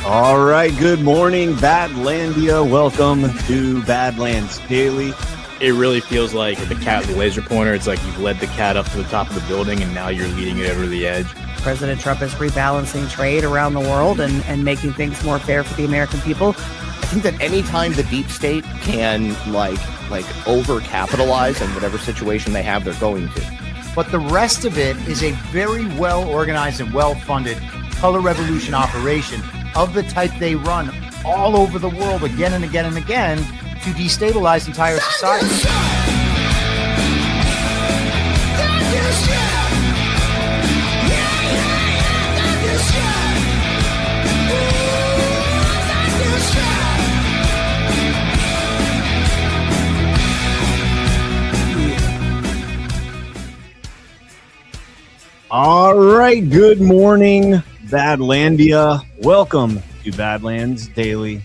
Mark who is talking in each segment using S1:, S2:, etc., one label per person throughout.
S1: All right, good morning, Badlandia. Welcome to Badlands Daily.
S2: It really feels like the cat with the laser pointer. It's like you've led the cat up to the top of the building, and now you're leading it over the edge.
S3: President Trump is rebalancing trade around the world and making things more fair for the American people.
S4: I think that anytime the deep state can like overcapitalize in whatever situation they have, they're going to.
S5: But the rest of it is a very well organized and well funded color revolution operation of the type they run all over the world again and again and again to destabilize entire society.
S1: All right, good morning, Badlandia. Welcome to Badlands Daily.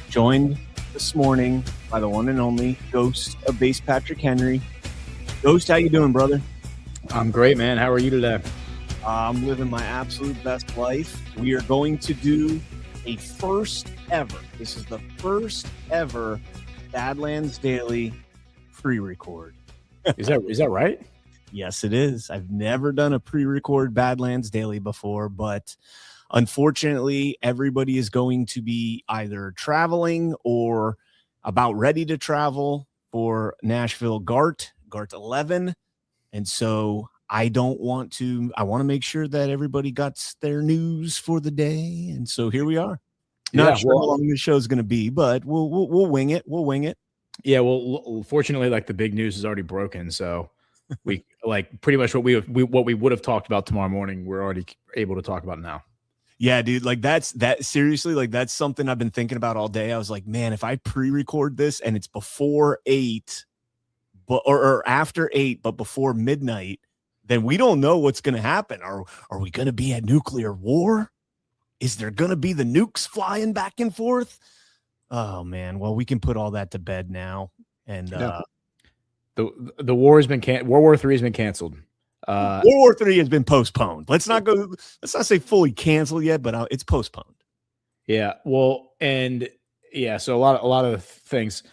S1: Joined this morning by the one and only Ghost of Base Patrick Henry. Ghost, how you doing, brother?
S2: I'm great, man. How are you today?
S1: I'm living my absolute best life. We are going to do a first ever. This is the first ever Badlands Daily pre-record.
S2: Is that right?
S1: Yes, it is. I've never done a pre-record Badlands Daily before, but unfortunately, everybody is going to be either traveling or about ready to travel for Nashville GART 11. And so I want to make sure that everybody got their news for the day. And so here we are. Not sure how long the show's going to be, but we'll wing it. We'll wing it.
S2: Yeah. Well, fortunately, like the big news is already broken. So we like pretty much what we would have talked about tomorrow morning. We're already able to talk about now.
S1: Yeah, dude, like seriously, like that's something I've been thinking about all day. I was like, man, if I pre-record this and it's before 8, or after 8, but before midnight, then we don't know what's going to happen. Are we going to be at nuclear war? Is there going to be the nukes flying back and forth? Oh man, well, we can put all that to bed now. And
S2: the war has been World War III has been canceled.
S1: World War III has been postponed. Let's not say fully canceled yet, but it's postponed.
S2: Yeah. Well, and yeah, so a lot of things.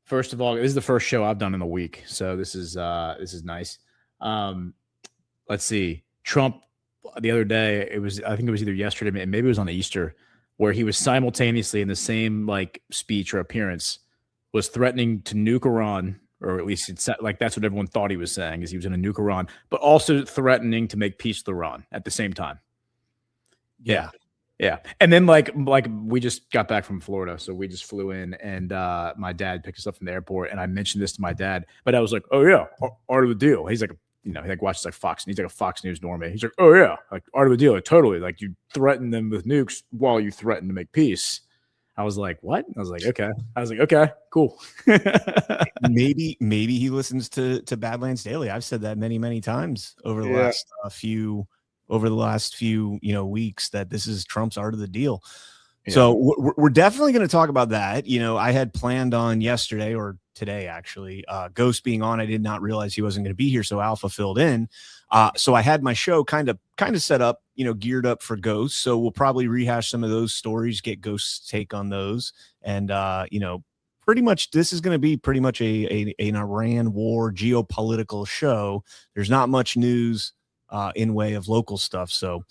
S2: First of all, this is the first show I've done in a week, so this is nice. Let's see. Trump the other day, I think it was either yesterday, maybe it was on Easter, where he was simultaneously in the same like speech or appearance was threatening to nuke Iran. Or at least it's like that's what everyone thought he was saying, is he was going to nuke Iran, but also threatening to make peace with Iran at the same time. Yeah. And then like we just got back from Florida, so we just flew in, and my dad picked us up from the airport, and I mentioned this to my dad, but I was like, "Oh yeah, art of the deal." He's like, he like watches like Fox, and he's like a Fox News normie. He's like, "Oh yeah, like art of the deal, like, totally. Like you threaten them with nukes while you threaten to make peace." I was like, what? I was like, okay, cool.
S1: maybe he listens to Badlands Daily. I've said that many, many times over the last few weeks that this is Trump's art of the deal. Yeah. So we're definitely going to talk about that. I had planned on yesterday or today, actually, Ghost being on. I did not realize he wasn't going to be here. So Alpha filled in. So I had my show kind of set up, geared up for Ghost. So we'll probably rehash some of those stories, get Ghost's take on those. And, pretty much this is going to be pretty much an Iran war geopolitical show. There's not much news in way of local stuff. So,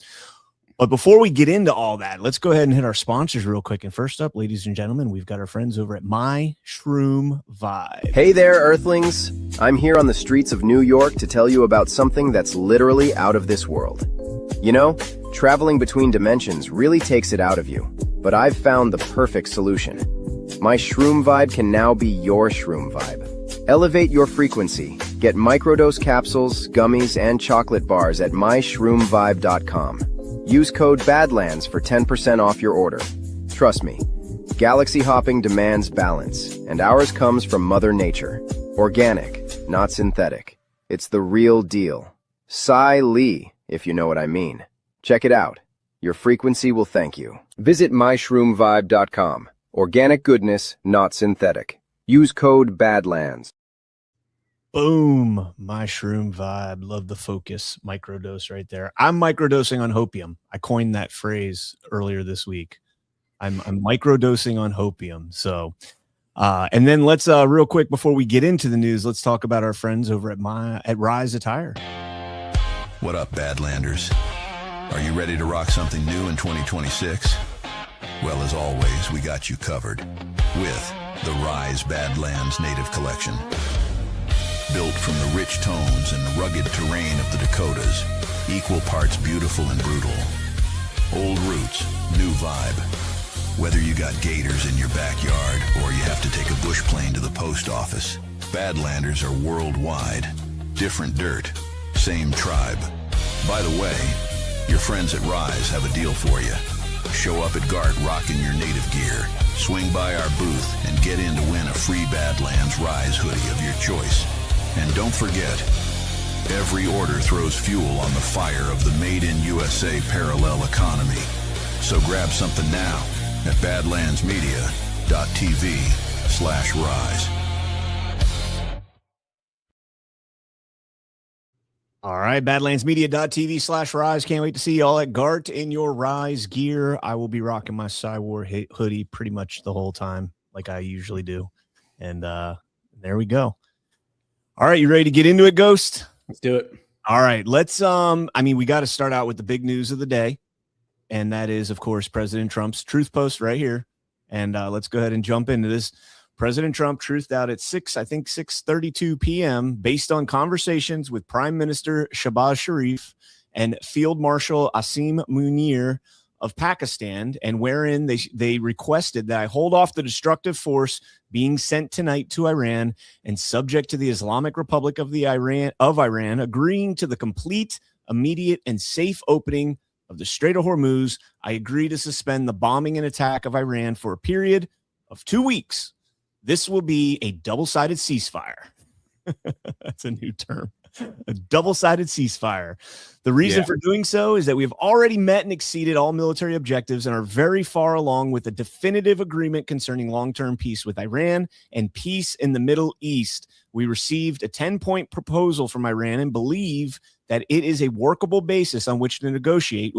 S1: but before we get into all that, let's go ahead and hit our sponsors real quick. And first up, ladies and gentlemen, we've got our friends over at My Shroom Vibe.
S6: Hey there, Earthlings. I'm here on the streets of New York to tell you about something that's literally out of this world. Traveling between dimensions really takes it out of you, but I've found the perfect solution. My Shroom Vibe can now be your Shroom Vibe. Elevate your frequency. Get microdose capsules, gummies, and chocolate bars at myshroomvibe.com. Use code BADLANDS for 10% off your order. Trust me, galaxy hopping demands balance, and ours comes from Mother Nature. Organic, not synthetic. It's the real deal. Cy Lee, if you know what I mean. Check it out. Your frequency will thank you. Visit myshroomvibe.com. Organic goodness, not synthetic. Use code BADLANDS.
S1: Boom. My Shroom Vibe. Love the focus. Microdose right there. I'm microdosing on hopium. I coined that phrase earlier this week. I'm microdosing on hopium. So, and then let's real quick before we get into the news, let's talk about our friends over at Rise Attire.
S7: What up, Badlanders? Are you ready to rock something new in 2026? Well, as always, we got you covered with the Rise Badlands Native Collection. Built from the rich tones and the rugged terrain of the Dakotas, equal parts beautiful and brutal. Old roots, new vibe. Whether you got gators in your backyard or you have to take a bush plane to the post office, Badlanders are worldwide. Different dirt, same tribe. By the way, your friends at Rise have a deal for you. Show up at GART rocking your native gear, swing by our booth, and get in to win a free Badlands Rise hoodie of your choice. And don't forget, every order throws fuel on the fire of the Made in USA parallel economy. So grab something now at badlandsmedia.tv/rise.
S1: All right, badlandsmedia.tv/rise. Can't wait to see y'all at GART in your Rise gear. I will be rocking my Cywar hoodie pretty much the whole time, like I usually do. And there we go. All right, you ready to get into it, Ghost?
S2: Let's do it.
S1: All right, let's we got to start out with the big news of the day, and that is, of course, President Trump's truth post right here. And let's go ahead and jump into this. President Trump truthed out at 6:32 p.m. based on conversations with Prime Minister Shehbaz Sharif and Field Marshal Asim Munir of Pakistan, and wherein they requested that I hold off the destructive force being sent tonight to Iran and subject to the Islamic Republic of Iran, agreeing to the complete, immediate, and safe opening of the Strait of Hormuz. I agree to suspend the bombing and attack of Iran for a period of 2 weeks. This will be a double-sided ceasefire. That's a new term. A double-sided ceasefire. The reason for doing so is that we have already met and exceeded all military objectives and are very far along with a definitive agreement concerning long-term peace with Iran and peace in the Middle East. We received a 10-point proposal from Iran and believe that it is a workable basis on which to negotiate.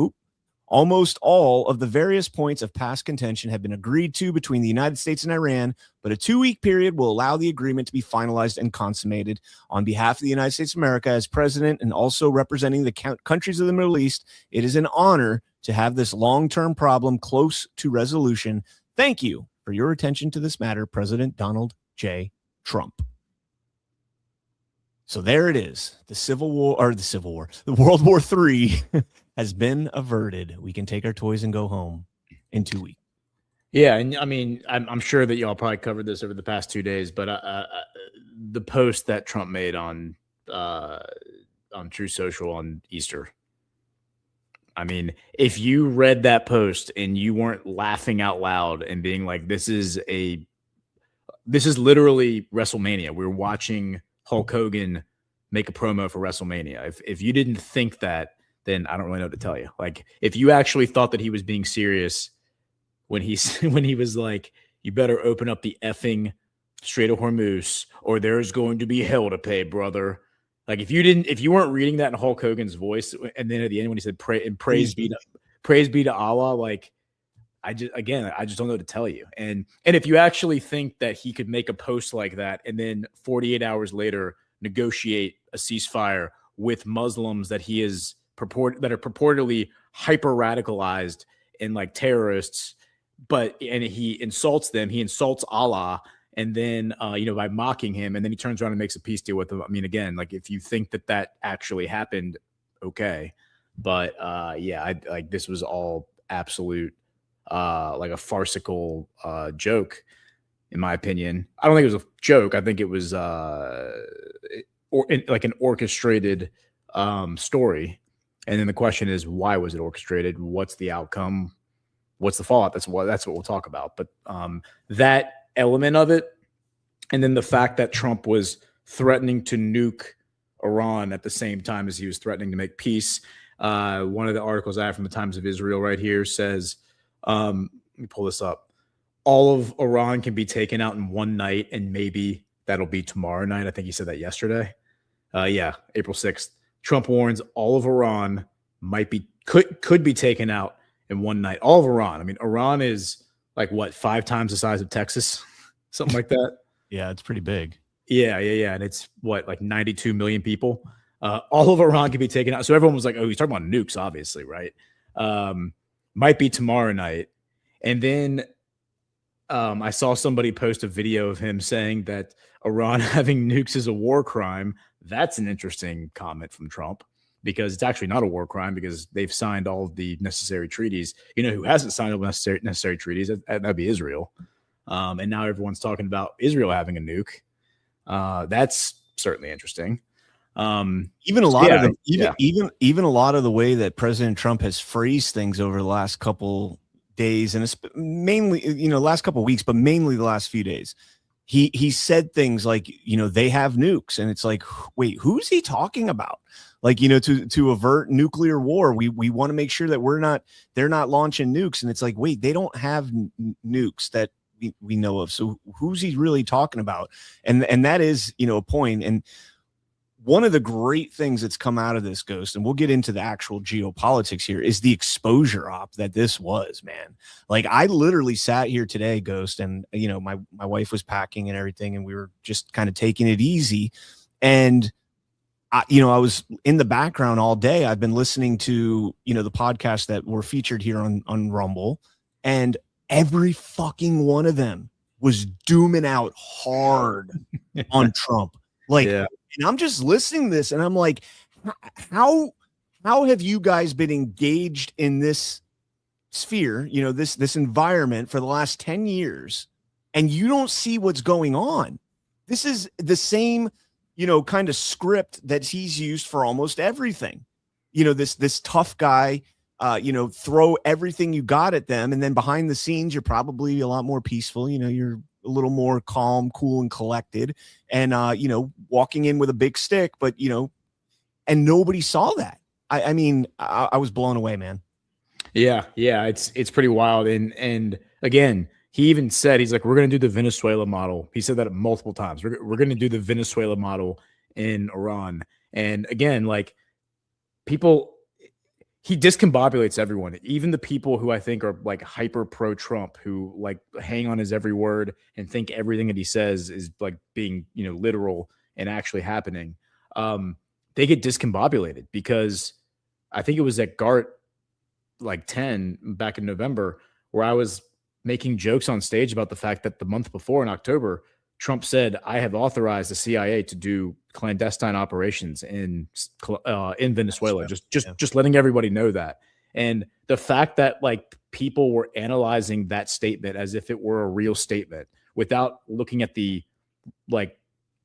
S1: Almost all of the various points of past contention have been agreed to between the United States and Iran, but a 2-week period will allow the agreement to be finalized and consummated. On behalf of the United States of America, as president and also representing the countries of the Middle East, it is an honor to have this long-term problem close to resolution. Thank you for your attention to this matter, President Donald J. Trump. So there it is. The World War III has been averted. We can take our toys and go home in 2 weeks.
S2: Yeah, and I mean, I'm sure that y'all probably covered this over the past 2 days, but the post that Trump made on True Social on Easter. I mean, if you read that post and you weren't laughing out loud and being like, this is literally WrestleMania. We're watching Hulk Hogan make a promo for WrestleMania. If you didn't think that, then I don't really know what to tell you. Like, if you actually thought that he was being serious when he was like, you better open up the effing Strait of Hormuz or there's going to be hell to pay, brother. Like, if you weren't reading that in Hulk Hogan's voice, and then at the end when he said praise be to Allah, like, I just don't know what to tell you. And if you actually think that he could make a post like that and then 48 hours later negotiate a ceasefire with Muslims that he is that are purportedly hyper radicalized and like terrorists, and he insults them, he insults Allah, and then by mocking him, and then he turns around and makes a peace deal with them. I mean, again, like, if you think that actually happened, okay, but this was all absolute like a farcical joke, in my opinion. I don't think it was a joke. I think it was like an orchestrated story. And then the question is, why was it orchestrated? What's the outcome? What's the fallout? That's what we'll talk about. But that element of it, and then the fact that Trump was threatening to nuke Iran at the same time as he was threatening to make peace. One of the articles I have from the Times of Israel right here says, let me pull this up. All of Iran can be taken out in one night, and maybe that'll be tomorrow night. I think he said that yesterday. April 6th. Trump warns all of Iran could be taken out in one night. All of Iran. I mean, Iran is like what, 5 times the size of Texas, something like that.
S1: Yeah, it's pretty big.
S2: Yeah. And it's what, like 92 million people. All of Iran could be taken out. So everyone was like, oh, he's talking about nukes, obviously, right? Might be tomorrow night. And then I saw somebody post a video of him saying that Iran having nukes is a war crime. That's an interesting comment from Trump, because it's actually not a war crime because they've signed all of the necessary treaties. You know who hasn't signed all the necessary treaties? That'd be Israel. And now everyone's talking about Israel having a nuke. That's certainly interesting.
S1: Even a lot of even a lot of the way that President Trump has phrased things over the last couple days, and it's mainly, last couple weeks, but mainly the last few days, he said things like, they have nukes, and it's like, wait, who's he talking about? Like, to avert nuclear war, we want to make sure that they're not launching nukes, and it's like, wait, they don't have nukes that we know of. So who's he really talking about? And that is, a point. And one of the great things that's come out of this, Ghost, and we'll get into the actual geopolitics here, is the exposure op that this was, man. Like, I literally sat here today, Ghost, and, my wife was packing and everything, and we were just kind of taking it easy. And, I was in the background all day. I've been listening to, the podcasts that were featured here on Rumble, and every fucking one of them was dooming out hard on Trump. Like, yeah. And I'm just listening to this, and I'm like, how have you guys been engaged in this sphere, this environment for the last 10 years, and you don't see what's going on? This is the same, kind of script that he's used for almost everything. This tough guy, throw everything you got at them, and then behind the scenes, you're probably a lot more peaceful. You're a little more calm, cool, and collected, and walking in with a big stick, but and nobody saw that. I mean, I was blown away, man. Yeah, it's pretty wild. And again, he even said, he's like, we're going to do the Venezuela model. He said that multiple times. We're going to do the Venezuela model in Iran. And again, like, people, he discombobulates everyone, even the people who I think are like hyper pro Trump, who like hang on his every word and think everything that he says is like being, literal and actually happening. They get discombobulated, because I think it was at GART like 10 back in November, where I was making jokes on stage about the fact that the month before, in October, Trump said, I have authorized the CIA to do clandestine operations in Venezuela. Just letting everybody know that. And the fact that like people were analyzing that statement as if it were a real statement, without looking at the, like,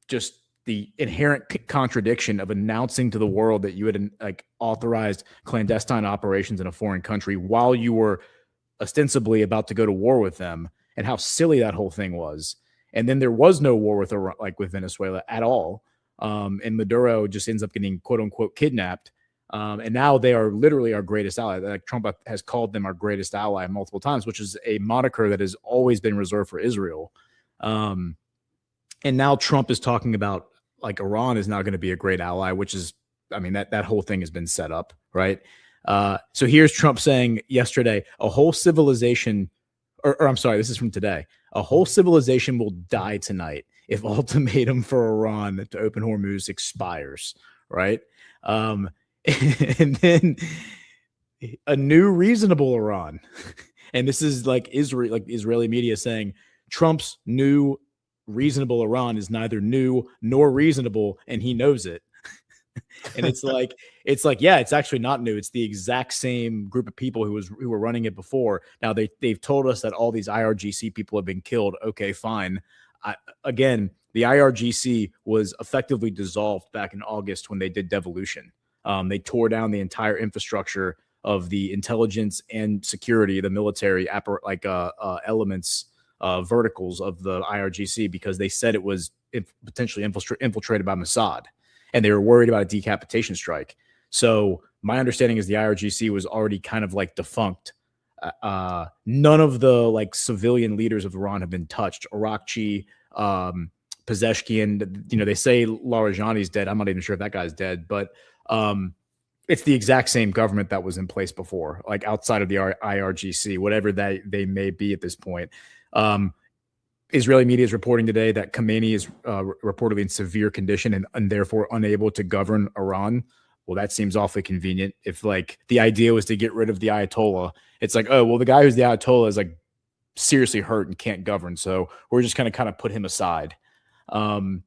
S1: just the inherent contradiction of announcing to the world that you had like authorized clandestine operations in a foreign country while you were ostensibly about to go to war with them, and how silly that whole thing was. And then there was no war with Venezuela at all. And Maduro just ends up getting quote unquote kidnapped. And now they are literally our greatest ally. Like, Trump has called them our greatest ally multiple times, which is a moniker that has always been reserved for Israel. And now Trump is talking about like Iran is now going to be a great ally, which is, I mean, that whole thing has been set up, right? So here's Trump saying yesterday, a whole civilization, or I'm sorry, this is from today. A whole civilization will die tonight if ultimatum for Iran to open Hormuz expires, right? And then a new reasonable Iran. And this is like Israeli media saying Trump's new reasonable Iran is neither new nor reasonable, and he knows it. And it's like, yeah, it's actually not new. It's the exact same group of people who were running it before. Now they've told us that all these IRGC people have been killed. Okay, fine. Again, the IRGC was effectively dissolved back in August when they did devolution. They tore down the entire infrastructure of the intelligence and security, the military elements, verticals of the IRGC, because they said it was potentially infiltrated by Mossad. And they were worried about a decapitation strike. So my understanding is the IRGC was already kind of like defunct. None of the like civilian leaders of Iran have been touched. Arakchi, Pezeshkian, they say Larijani's dead. I'm not even sure if that guy's dead, but
S2: it's the exact same government that was in place before, like outside of the IRGC, whatever that they may be at this point. Israeli media is reporting today that Khamenei is reportedly in severe condition and therefore unable to govern Iran. Well, that seems awfully convenient. If like the idea was to get rid of the Ayatollah, it's like, oh, well, the guy who's the Ayatollah is like seriously hurt and can't govern. So we're just going to kind of put him aside. And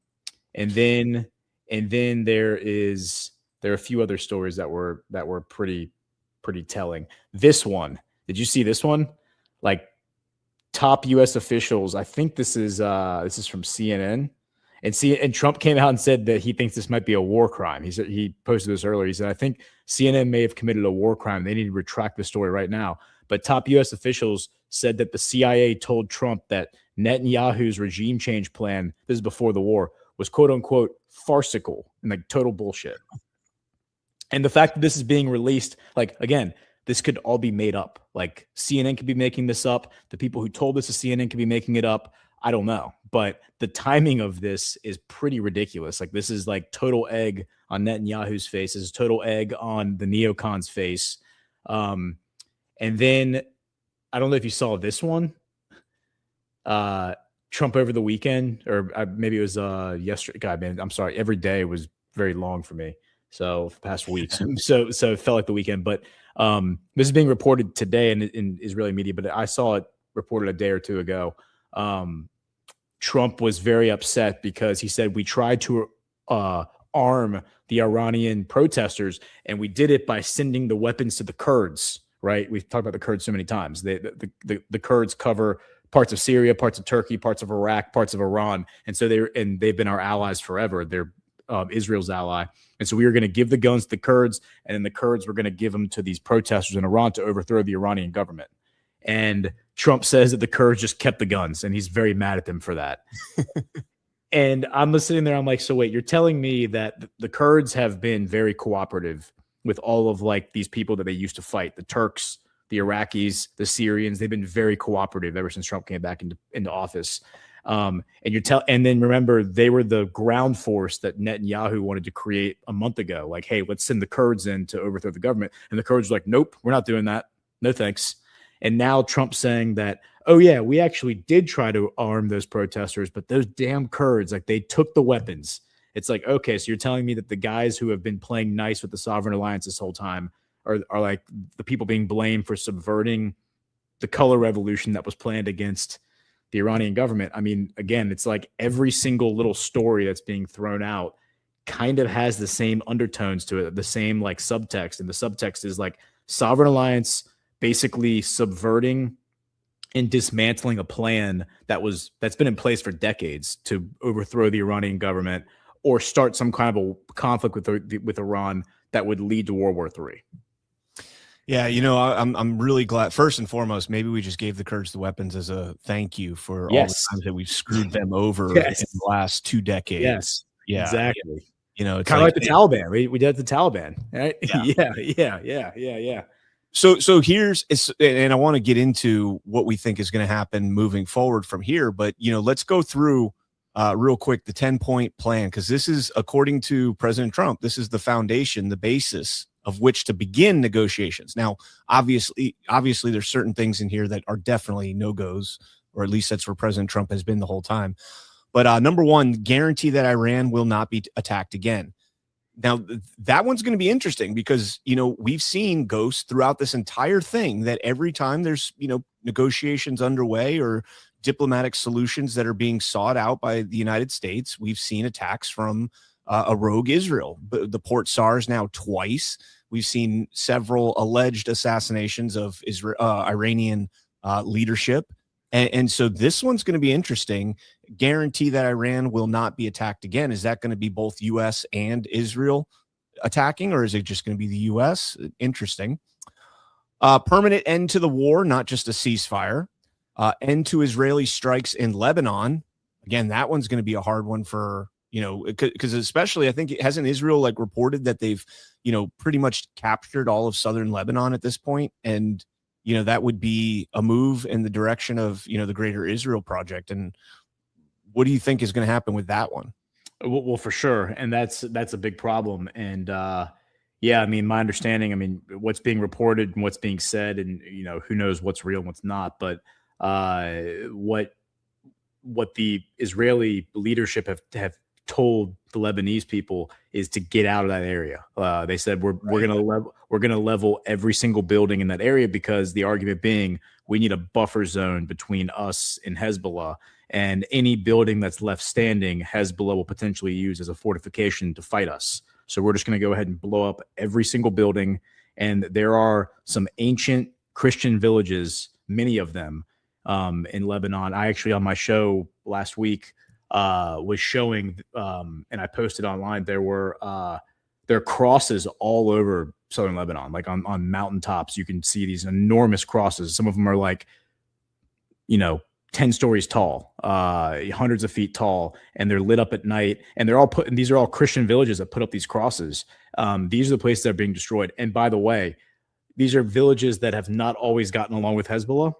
S2: then there are a few other stories that were pretty telling. This one, did you see this one? Like top U.S. officials. I think this is from CNN, and Trump came out and said that he thinks this might be a war crime. He posted this earlier. He said, I think CNN may have committed a war crime. They need to retract the story right now. But top U.S. officials said that the CIA told Trump that Netanyahu's regime change plan, this is before the war, was quote unquote farcical and like total bullshit. And the fact that this is being released, like, again, this could all be made up. Like CNN could be making this up. The people who told this to CNN could be making it up. I don't know. But the timing of this is pretty ridiculous. Like this is like total egg on Netanyahu's face. This is total egg on the neocons' face. And then I don't know if you saw this one. Trump over the weekend, or maybe it was yesterday. God, man, I'm sorry. Every day was very long for me. So for the past weeks, so it felt like the weekend. But this is being reported today in Israeli media, but I saw it reported a day or two ago. Trump was very upset because he said we tried to arm the Iranian protesters, and we did it by sending the weapons to the Kurds. Right? We've talked about the Kurds so many times. The Kurds cover parts of Syria, parts of Turkey, parts of Iraq, parts of Iran, and so they've been our allies forever. They're Israel's ally. And so we were going to give the guns to the Kurds, and then the Kurds were going to give them to these protesters in Iran to overthrow the Iranian government. And Trump says that the Kurds just kept the guns, and he's very mad at them for that. And I'm sitting there, I'm like, so wait, you're telling me that the Kurds have been very cooperative with all of like these people that they used to fight, the Turks, the Iraqis, the Syrians. They've been very cooperative ever since Trump came back into office. And then remember, they were the ground force that Netanyahu wanted to create a month ago. Like, hey, let's send the Kurds in to overthrow the government. And the Kurds were like, nope, we're not doing that. No, thanks. And now Trump's saying that, oh yeah, we actually did try to arm those protesters, but those damn Kurds, like they took the weapons. It's like, okay, so you're telling me that the guys who have been playing nice with the Sovereign Alliance this whole time are like the people being blamed for subverting the color revolution that was planned against the Iranian government. I mean, again, it's like every single little story that's being thrown out kind of has the same undertones to it, the same like subtext. And the subtext is like Sovereign Alliance basically subverting and dismantling a plan that's been in place for decades to overthrow the Iranian government or start some kind of a conflict with Iran that would lead to World War III.
S1: Yeah, I'm really glad. First and foremost, maybe we just gave the Kurds the weapons as a thank you for all the times that we've screwed them over in the last 2 decades.
S2: Yes,
S1: yeah,
S2: exactly.
S1: It's
S2: kind of like the Taliban. We did the Taliban, right? Yeah.
S1: So here's, and I want to get into what we think is going to happen moving forward from here. But let's go through real quick the 10-point plan, because this is, according to President Trump, this is the foundation, the basis of which to begin negotiations. Now, obviously, there's certain things in here that are definitely no-goes, or at least that's where President Trump has been the whole time. But number one, guarantee that Iran will not be attacked again. Now, that one's going to be interesting because, we've seen Ghosts throughout this entire thing that every time there's, negotiations underway or diplomatic solutions that are being sought out by the United States, we've seen attacks from a rogue Israel. The Port SARS now twice. We've seen several alleged assassinations of Iranian leadership. And so this one's going to be interesting. Guarantee that Iran will not be attacked again. Is that going to be both U.S. and Israel attacking, or is it just going to be the U.S.? Interesting. Permanent end to the war, not just a ceasefire. End to Israeli strikes in Lebanon. Again, that one's going to be a hard one for, because especially I think hasn't Israel like reported that they've, pretty much captured all of southern Lebanon at this point. And, that would be a move in the direction of, the Greater Israel Project. And what do you think is going to happen with that one?
S2: Well, for sure. And that's a big problem. And, Yeah, I mean, my understanding, I mean, what's being reported and what's being said, and who knows what's real and what's not. But what the Israeli leadership have told the Lebanese people is to get out of that area. They said we're gonna level every single building in that area, because the argument being we need a buffer zone between us and Hezbollah, and any building that's left standing, Hezbollah will potentially use as a fortification to fight us. So we're just going to go ahead and blow up every single building. And there are some ancient Christian villages, many of them, in Lebanon. I actually, on my show last week, was showing, and I posted online, there are crosses all over southern Lebanon, like on mountaintops. You can see these enormous crosses. Some of them are like, 10 stories tall, hundreds of feet tall, and they're lit up at night. And these are all Christian villages that put up these crosses. These are the places that are being destroyed. And by the way, these are villages that have not always gotten along with Hezbollah.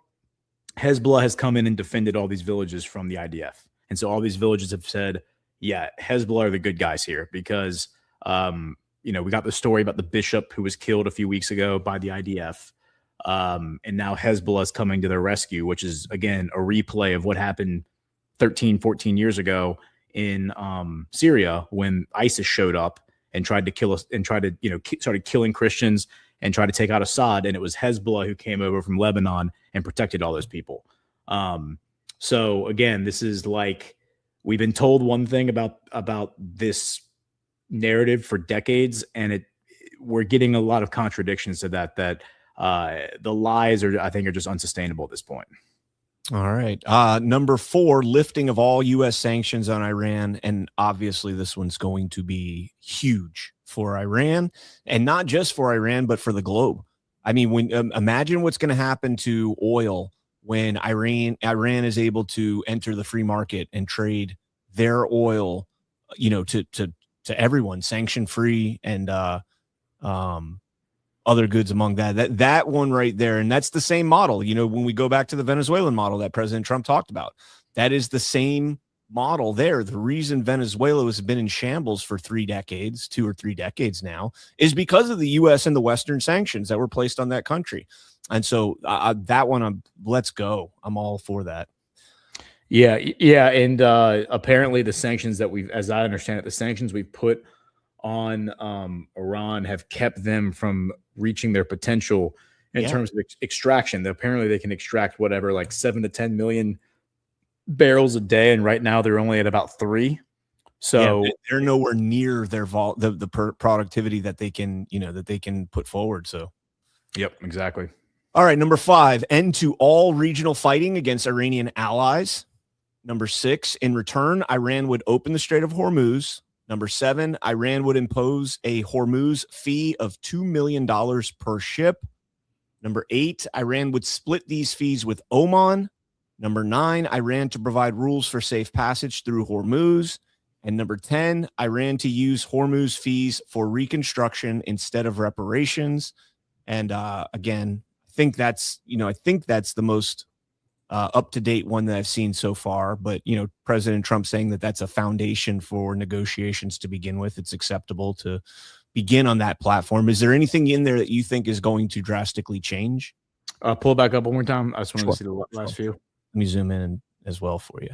S2: Hezbollah has come in and defended all these villages from the IDF. And so all these villages have said, yeah, Hezbollah are the good guys here, because, we got the story about the bishop who was killed a few weeks ago by the IDF. And now Hezbollah is coming to their rescue, which is, again, a replay of what happened 13, 14 years ago in Syria, when ISIS showed up and tried to kill us and started killing Christians and tried to take out Assad. And it was Hezbollah who came over from Lebanon and protected all those people. So again, this is like, we've been told one thing about this narrative for decades, and we're getting a lot of contradictions to that the lies I think are just unsustainable at this point.
S1: All right. Number 4, lifting of all U.S. sanctions on Iran. And obviously this one's going to be huge for Iran, and not just for Iran, but for the globe. I mean, when imagine what's going to happen to oil when Iran is able to enter the free market and trade their oil, to everyone, sanction free, and other goods among that one right there. And that's the same model. When we go back to the Venezuelan model that President Trump talked about, that is the same model there. The reason Venezuela has been in shambles for 2 or 3 decades now, is because of the U.S. and the Western sanctions that were placed on that country. And so that one, let's go. I'm all for that.
S2: Yeah. And apparently the sanctions that as I understand it, the sanctions we've put on Iran have kept them from reaching their potential in terms of extraction. Apparently they can extract whatever, like 7 to 10 million barrels a day, and right now they're only at about 3. So
S1: they're nowhere near their the productivity that they can put forward. So
S2: yep, exactly.
S1: All right, number 5, end to all regional fighting against Iranian allies. Number 6, in return, Iran would open the Strait of Hormuz. Number 7, Iran would impose a Hormuz fee of $2 million per ship. Number 8, Iran would split these fees with Oman. Number 9, Iran to provide rules for safe passage through Hormuz. And number 10, Iran to use Hormuz fees for reconstruction instead of reparations. And again, I think that's the most up-to-date one that I've seen so far. But, President Trump saying that that's a foundation for negotiations to begin with. It's acceptable to begin on that platform. Is there anything in there that you think is going to drastically change?
S2: Pull it back up one more time. I just wanted to see the last few.
S1: Let me zoom in as well for you.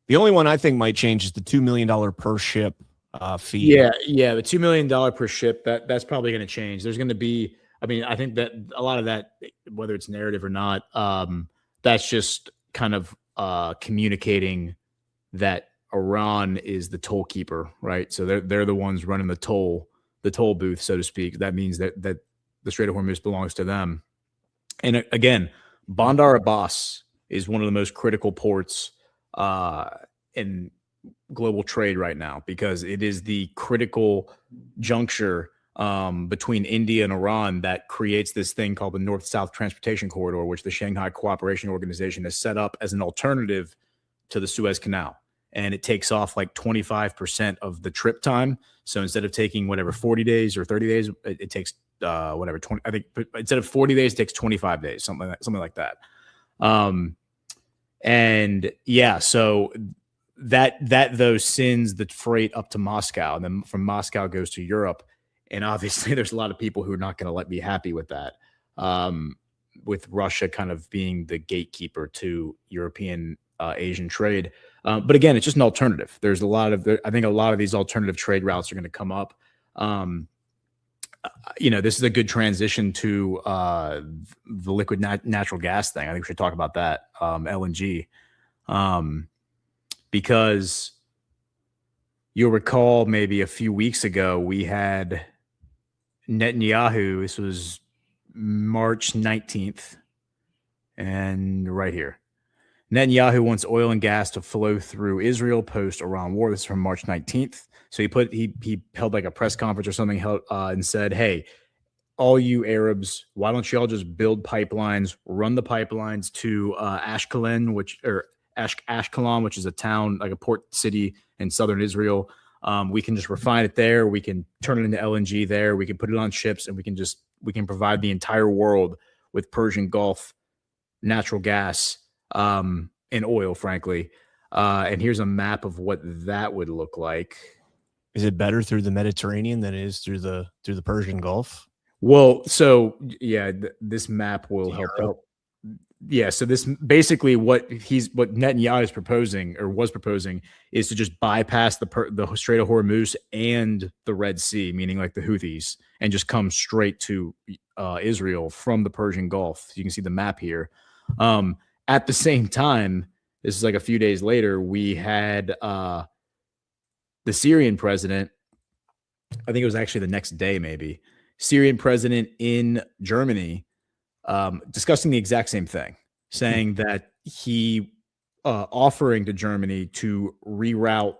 S1: The only one I think might change is the $2 million per ship fee.
S2: Yeah, the $2 million per ship, that's probably going to change. There's going to be, I think that a lot of that, whether it's narrative or not, that's just kind of communicating that Iran is the toll keeper, right? So they're the ones running the toll booth, so to speak. That means that the Strait of Hormuz belongs to them. And again, Bandar Abbas is one of the most critical ports in global trade right now, because it is the critical juncture between India and Iran that creates this thing called the North-South Transportation Corridor, which the Shanghai Cooperation Organization has set up as an alternative to the Suez Canal. And it takes off like 25% of the trip time. So instead of taking 40 days or 30 days, it takes 20. I think instead of 40 days, it takes 25 days, something like that. And yeah, so that though sends the freight up to Moscow, and then from Moscow goes to Europe. And obviously there's a lot of people who are not going to be happy with that. With Russia kind of being the gatekeeper to European Asian trade. But again, it's just an alternative. There's I think a lot of these alternative trade routes are going to come up. This is a good transition to the liquid natural gas thing. I think we should talk about that, LNG, because you'll recall maybe a few weeks ago we had Netanyahu. This was March 19th, and right here, Netanyahu wants oil and gas to flow through Israel post-Iran war. This is from March 19th. So he held like a press conference or something and said, hey, all you Arabs, why don't you all just build pipelines, run the pipelines to Ashkelon, which is a town, like a port city in southern Israel. We can just refine it there. We can turn it into LNG there. We can put it on ships, and we can provide the entire world with Persian Gulf natural gas and oil, frankly. And here's a map of what that would look like.
S1: Is it better through the Mediterranean than it is through the Persian Gulf?
S2: Well, so yeah, this map will help. Yeah, so this basically what Netanyahu is proposing or was proposing is to just bypass the Strait of Hormuz and the Red Sea, meaning like the Houthis, and just come straight to Israel from the Persian Gulf. You can see the map here. At the same time, this is like a few days later, we had the Syrian president, I think it was actually the next day maybe, Syrian president in Germany discussing the exact same thing, saying that he offering to Germany to route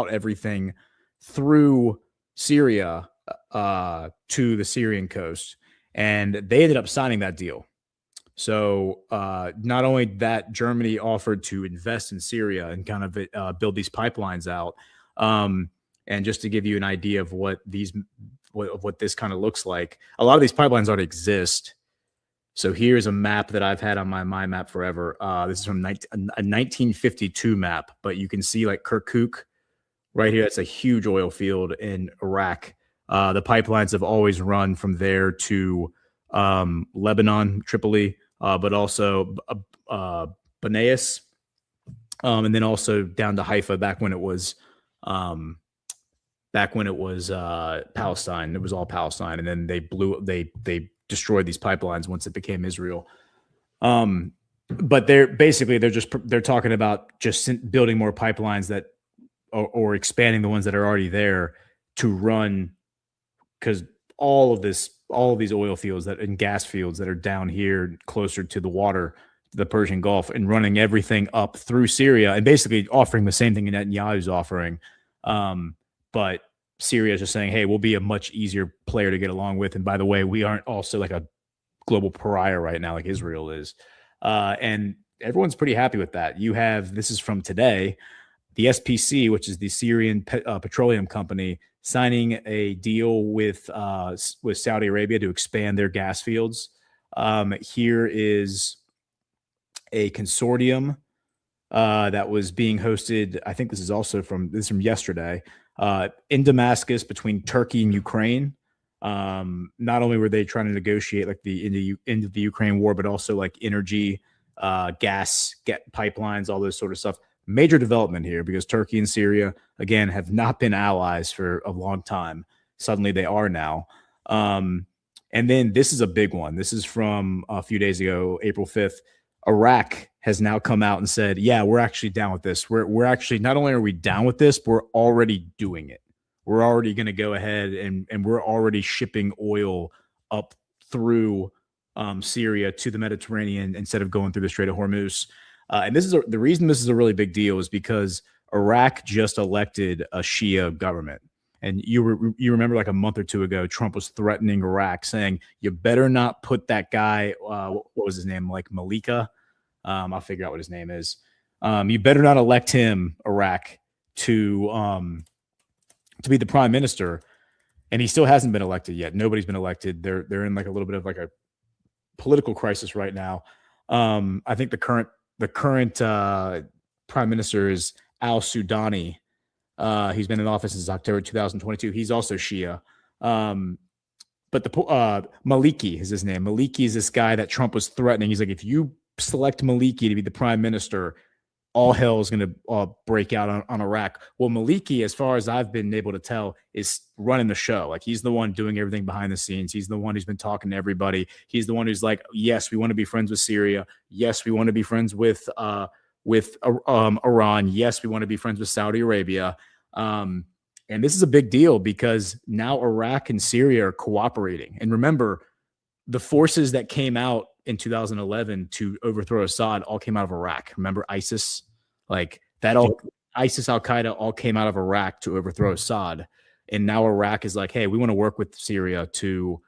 S2: everything through Syria to the Syrian coast. And they ended up signing that deal. So not only that, Germany offered to invest in Syria and kind of build these pipelines out. And just to give you an idea of what this kind of looks like, a lot of these pipelines already exist. So here's a map that I've had on my map forever. This is from a 1952 map, but you can see like Kirkuk right here. That's a huge oil field in Iraq. The pipelines have always run from there to Lebanon, Tripoli, but also Banais, and then also down to Haifa back when it was Palestine. It was all Palestine, and then they destroyed these pipelines once it became Israel. But they're talking about just building more pipelines that or expanding the ones that are already there to run, because all of these oil fields and gas fields that are down here closer to the water, the Persian Gulf, and running everything up through Syria, and basically offering the same thing Netanyahu's offering. But Syria is just saying, hey, we'll be a much easier player to get along with. And by the way, we aren't also like a global pariah right now, like Israel is. And everyone's pretty happy with that. This is from today, the SPC, which is the Syrian petroleum company, signing a deal with Saudi Arabia to expand their gas fields. Here is a consortium that was being hosted. I think this is from yesterday, in Damascus between Turkey and Ukraine. Not only were they trying to negotiate like the end of the Ukraine war, but also like energy, gas, pipelines, all those sort of stuff. Major development here, because Turkey and Syria, again, have not been allies for a long time. Suddenly they are now. And then this is a big one. This is from a few days ago, April 5th. Iraq has now come out and said, yeah, we're actually down with this. We're actually, not only are we down with this, but we're already doing it. We're already going to go ahead and we're already shipping oil up through Syria to the Mediterranean instead of going through the Strait of Hormuz. And the reason this is a really big deal is because Iraq just elected a Shia government. And you remember like a month or two ago, Trump was threatening Iraq, saying, you better not put that guy, what was his name, like Malika? I'll figure out what his name is. You better not elect him, Iraq, to be the prime minister. And he still hasn't been elected yet. Nobody's been elected. They're in like a little bit of like a political crisis right now. I think the current prime minister is al-Sudani. He's been in office since October 2022. He's also Shia. But the Maliki is his name. Maliki is this guy that Trump was threatening. He's like, if you select Maliki to be the prime minister, all hell is going to break out on Iraq. Well, Maliki, as far as I've been able to tell, is running the show. Like, he's the one doing everything behind the scenes. He's the one who's been talking to everybody. He's the one who's like, yes, we want to be friends with Syria. Yes, we want to be friends with Iran. Yes, we want to be friends with Saudi Arabia. And this is a big deal because now Iraq and Syria are cooperating. And remember, the forces that came out in 2011 to overthrow Assad all came out of Iraq. Remember ISIS? Like that all ISIS, Al-Qaeda all came out of Iraq to overthrow Assad. And now Iraq is like, hey, we want to work with Syria to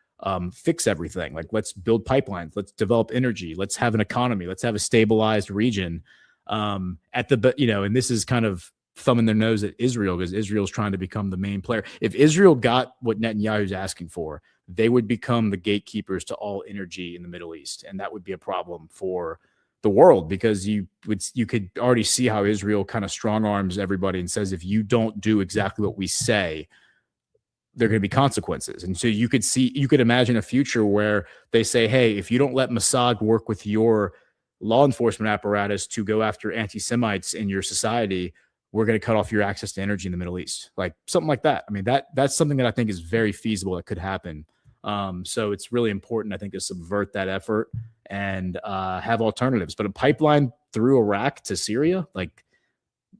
S2: fix everything. Like, let's build pipelines. Let's develop energy. Let's have an economy. Let's have a stabilized region. And this is kind of thumbing their nose at Israel because Israel's trying to become the main player. If Israel got what Netanyahu's asking for, they would become the gatekeepers to all energy in the Middle East. And that would be a problem for the world because you could already see how Israel kind of strong arms everybody and says, if you don't do exactly what we say, there are going to be consequences. And so you could imagine a future where they say, hey, if you don't let Mossad work with your law enforcement apparatus to go after anti-Semites in your society, we're going to cut off your access to energy in the Middle East. Like something like that. I mean, that's something that I think is very feasible that could happen. So it's really important, I think, to subvert that effort and have alternatives. But a pipeline through Iraq to Syria, like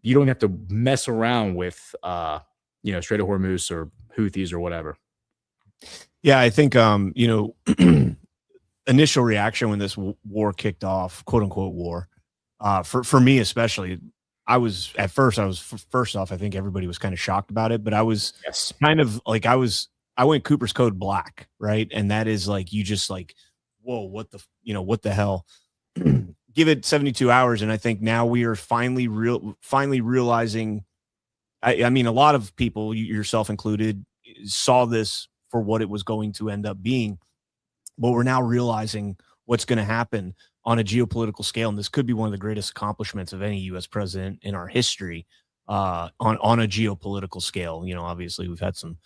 S2: you don't have to mess around with, Strait of Hormuz or Houthis or whatever.
S1: Yeah, I think, initial reaction when this war kicked off, quote unquote war, for me especially, I think everybody was kind of shocked about it, but I was kind of like, I went Cooper's Code Black, right? And that is like, you just like, whoa, what the hell? Give it 72 hours. And I think now we are finally realizing, I mean, a lot of people, yourself included, saw this for what it was going to end up being, but we're now realizing what's going to happen on a geopolitical scale. And this could be one of the greatest accomplishments of any U.S. president in our history on a geopolitical scale. Obviously we've had some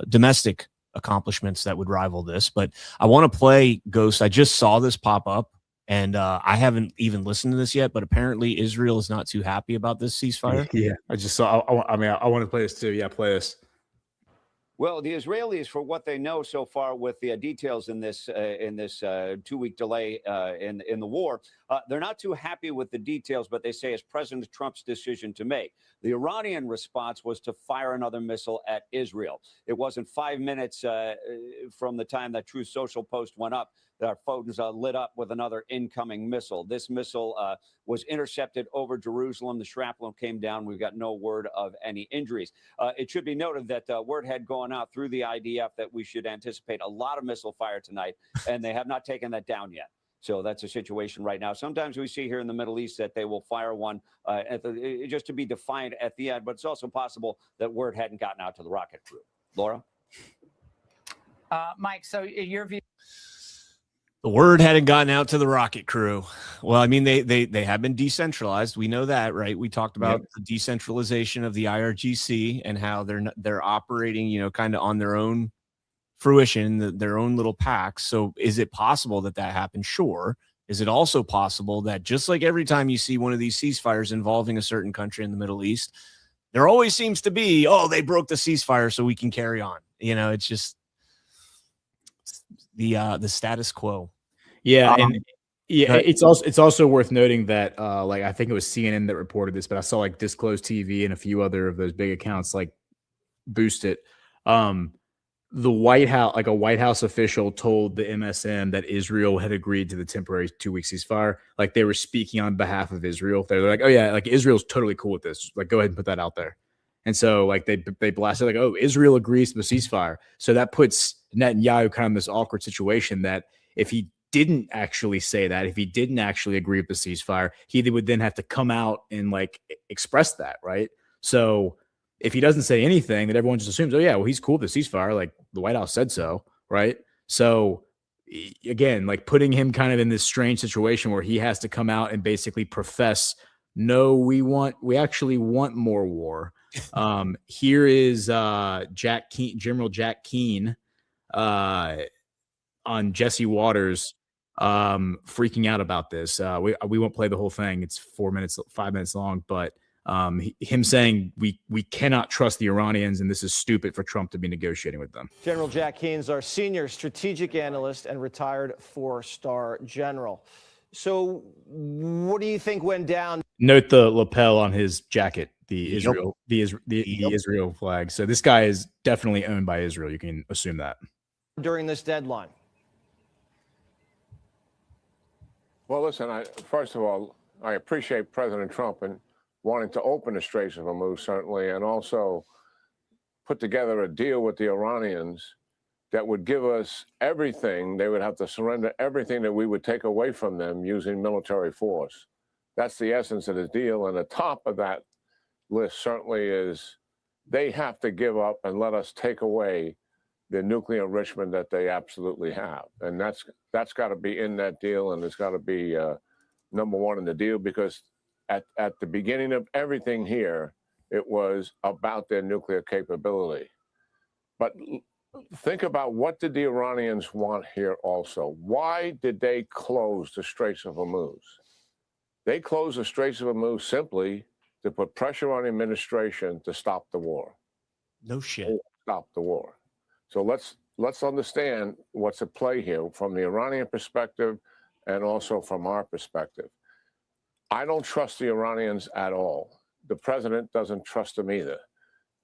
S1: domestic accomplishments that would rival this, but I want to play Ghost. I just saw this pop up and I haven't even listened to this yet, but apparently Israel is not too happy about this ceasefire.
S2: Yeah. I just saw, I want to play this too. Yeah. Play this.
S8: Well, the Israelis, for what they know so far with the details in this 2-week delay in the war, they're not too happy with the details, but they say it's President Trump's decision to make. The Iranian response was to fire another missile at Israel. It wasn't 5 minutes from the time that Truth Social post went up that our phones lit up with another incoming missile. This missile was intercepted over Jerusalem. The shrapnel came down. We've got no word of any injuries. It should be noted that word had gone out through the IDF that we should anticipate a lot of missile fire tonight, and they have not taken that down yet. So that's a situation right now. Sometimes we see here in the Middle East that they will fire one just to be defiant at the end, but it's also possible that word hadn't gotten out to the rocket crew. Laura?
S3: Mike, so your view?
S1: The word hadn't gotten out to the rocket crew. Well, I mean, they have been decentralized. We know that, right? We talked about the decentralization of the IRGC and how they're operating, kind of on their own fruition, their own little packs. So is it possible that happened? Sure. Is it also possible that just like every time you see one of these ceasefires involving a certain country in the Middle East, there always seems to be, they broke the ceasefire so we can carry on. It's just the status quo.
S2: Yeah. It's also worth noting that I think it was CNN that reported this, but I saw like Disclosed TV and a few other of those big accounts like boost it. The White House, like a White House official told the MSN that Israel had agreed to the temporary 2-week ceasefire. Like they were speaking on behalf of Israel. They're like, oh yeah, like Israel's totally cool with this. Like, go ahead and put that out there. And so like they blasted like, oh, Israel agrees to the ceasefire. So that puts Netanyahu kind of in this awkward situation that if he didn't actually say that, if he didn't actually agree with the ceasefire, he would then have to come out and like express that, right? So if he doesn't say anything, then everyone just assumes, oh yeah, well, he's cool with the ceasefire. Like the White House said so, right? So again, like putting him kind of in this strange situation where he has to come out and basically profess no, we actually want more war. Here is General Jack Keane on Jesse Waters freaking out about this. We won't play the whole thing. It's 5 minutes long, but him saying we cannot trust the Iranians and this is stupid for Trump to be negotiating with them.
S9: General Jack Keene's our senior strategic analyst and retired 4-star general. So what do you think went down?
S2: Note the lapel on his jacket, the Israel flag. So this guy is definitely owned by Israel. You can assume that.
S9: During this deadline?
S10: Well, listen, first of all, I appreciate President Trump and wanting to open the Straits of Hormuz, certainly, and also put together a deal with the Iranians that would give us everything. They would have to surrender everything that we would take away from them using military force. That's the essence of the deal. And the top of that list certainly is they have to give up and let us take away the nuclear enrichment that they absolutely have. And that's got to be in that deal, and it's got to be number one in the deal, because at the beginning of everything here, it was about their nuclear capability. But think about, what did the Iranians want here also? Why did they close the Straits of Hormuz? They closed the Straits of Hormuz simply to put pressure on the administration to stop the war.
S1: No shit.
S10: Stop the war. So let's understand what's at play here from the Iranian perspective and also from our perspective. I don't trust the Iranians at all. The president doesn't trust them either.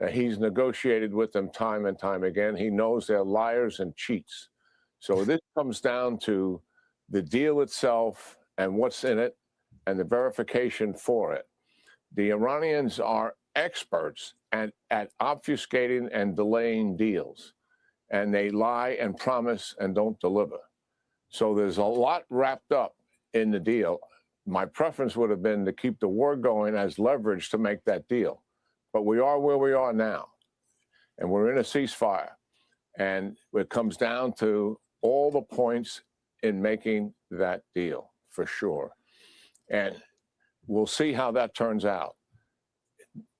S10: He's negotiated with them time and time again. He knows they're liars and cheats. So this comes down to the deal itself and what's in it and the verification for it. The Iranians are experts at obfuscating and delaying deals. And they lie and promise and don't deliver. So there's a lot wrapped up in the deal. My preference would have been to keep the war going as leverage to make that deal. But we are where we are now, and we're in a ceasefire. And it comes down to all the points in making that deal, for sure. And we'll see how that turns out.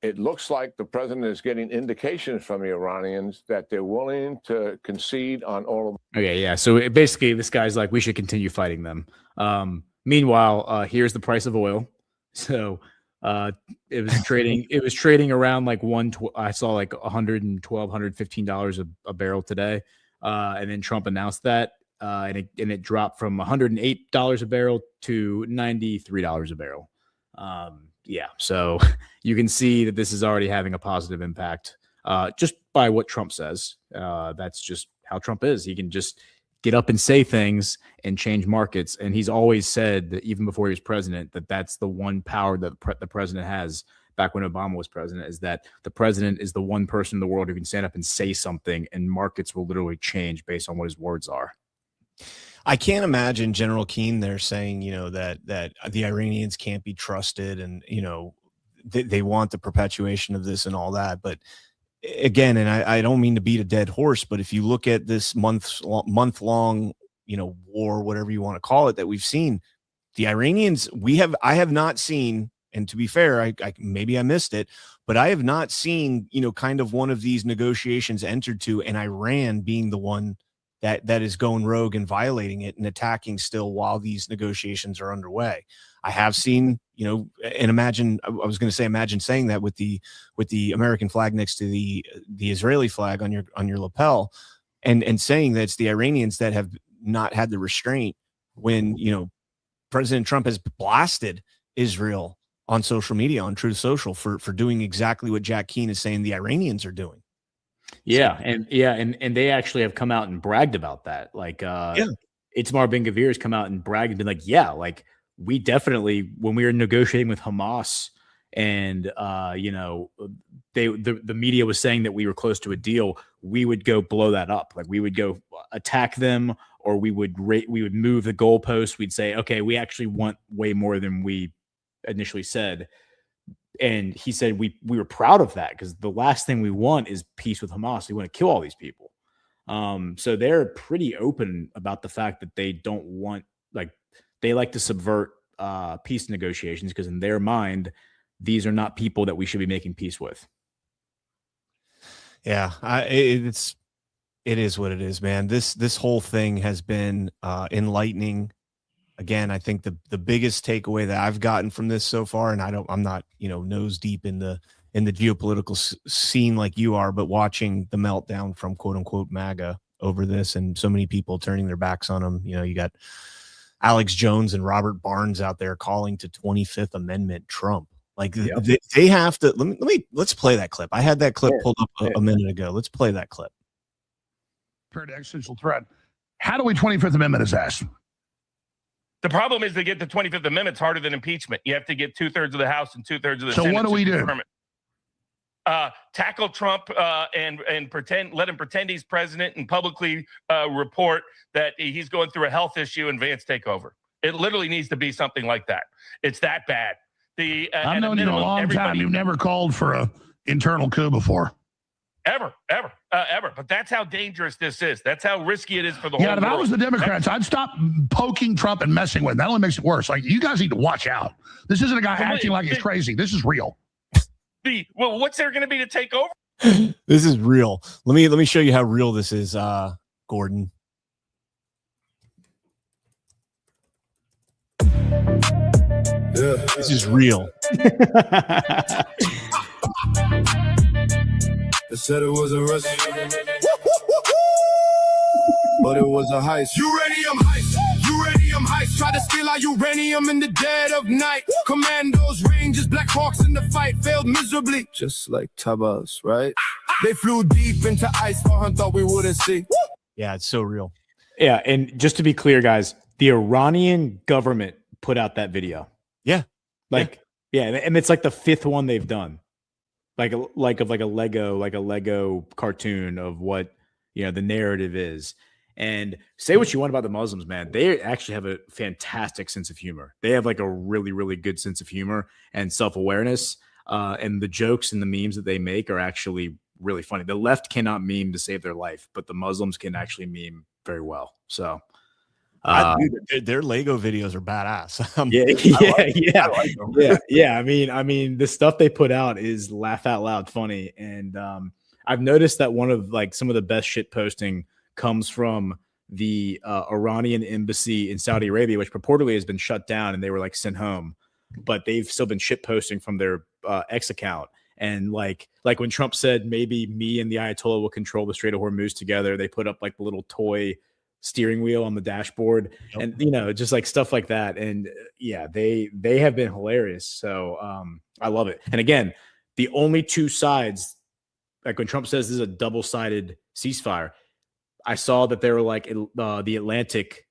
S10: It looks like the president is getting indications from the Iranians that they're willing to concede on all of them.
S2: Okay, yeah. So basically, this guy's like, we should continue fighting them. Meanwhile, here's the price of oil. So it was trading. It was trading around like I saw like $112, $115 a barrel today, and then Trump announced that, and it dropped from $108 a barrel to $93 a barrel. Yeah, so you can see that this is already having a positive impact just by what Trump says. That's just how Trump is. He can just get up and say things and change markets. And he's always said that, even before he was president, that that's the one power that the president has. Back when Obama was president, is that the president is the one person in the world who can stand up and say something, and markets will literally change based on what his words are.
S1: I can't imagine General Keane there saying, that the Iranians can't be trusted, and, they want the perpetuation of this and all that. But again, and I don't mean to beat a dead horse, but if you look at this month-long, war, whatever you want to call it, that we've seen, the Iranians, I have not seen, and to be fair, I maybe I missed it, but I have not seen, kind of one of these negotiations entered to, and Iran being the one that is going rogue and violating it and attacking still while these negotiations are underway. I have seen, and imagine saying that with the American flag next to the Israeli flag on your lapel, and saying that it's the Iranians that have not had the restraint when, President Trump has blasted Israel on social media, on Truth Social, for doing exactly what Jack Keane is saying the Iranians are doing.
S2: Yeah, and they actually have come out and bragged about that. Like, Itamar Ben-Gvir has come out and bragged and been like, yeah, like, we definitely, when we were negotiating with Hamas, and the media was saying that we were close to a deal, we would go blow that up. Like, we would go attack them, or we would move the goalposts. We'd say, okay, we actually want way more than we initially said. And he said we were proud of that, because the last thing we want is peace with Hamas. We want to kill all these people. So they're pretty open about the fact that they don't want, like, they like to subvert peace negotiations, because in their mind, these are not people that we should be making peace with.
S1: Yeah, it is what it is, man. This whole thing has been enlightening. Again, I think the biggest takeaway that I've gotten from this so far, and I'm not nose deep in the geopolitical scene like you are, but watching the meltdown from quote unquote MAGA over this, and so many people turning their backs on them. You got Alex Jones and Robert Barnes out there calling to 25th Amendment Trump. Like they have to. Let's play that clip. I had that clip pulled up a minute ago. Let's play that clip.
S11: Existential threat. How do we 25th Amendment his ass?
S12: The problem is to get the 25th Amendment is harder than impeachment. You have to get 2/3 of the House and 2/3 of the Senate.
S11: So what do we do?
S12: Tackle Trump and pretend, let him pretend he's president, and publicly report that he's going through a health issue, and Vance take over. It literally needs to be something like that. It's that bad.
S11: I've known you a long time. You've never called for a internal coup before.
S12: Ever. But that's how dangerous this is. That's how risky it is for the whole world.
S11: Yeah, if I was the Democrats, I'd stop poking Trump and messing with him. That only makes it worse. Like, you guys need to watch out. This isn't a guy acting like he's crazy. This is real.
S12: Well, what's there going to be to take over?
S1: This is real. Let me show you how real this is, Gordon. Yeah. This is real.
S13: They said it was a rush, but it was a heist. Uranium heist, try to steal our uranium in the dead of night. Commandos, Rangers, Black Hawks in the fight, failed miserably. Just like Tabas, right? They flew deep into ice, thought we wouldn't see.
S1: Yeah, it's so real.
S2: Yeah, and just to be clear, guys, the Iranian government put out that video.
S1: Yeah.
S2: And it's like the 5th one they've done. Like a Lego cartoon of what the narrative is. And say what you want about the Muslims, man, they actually have a fantastic sense of humor. They have like a really, really good sense of humor and self-awareness. And the jokes and the memes that they make are actually really funny. The left cannot meme to save their life, but the Muslims can actually meme very well. So
S1: their Lego videos are badass.
S2: I mean, the stuff they put out is laugh out loud funny. And I've noticed that one of some of the best shit posting comes from the Iranian embassy in Saudi Arabia, which purportedly has been shut down and they were sent home, but they've still been shit posting from their X account. And like when Trump said maybe me and the Ayatollah will control the Strait of Hormuz together, they put up the little toy steering wheel on the dashboard. Yep. And just stuff like that. And they have been hilarious. So I love it. And again, the only two sides, like when Trump says this is a double-sided ceasefire, I saw that they were the Atlantic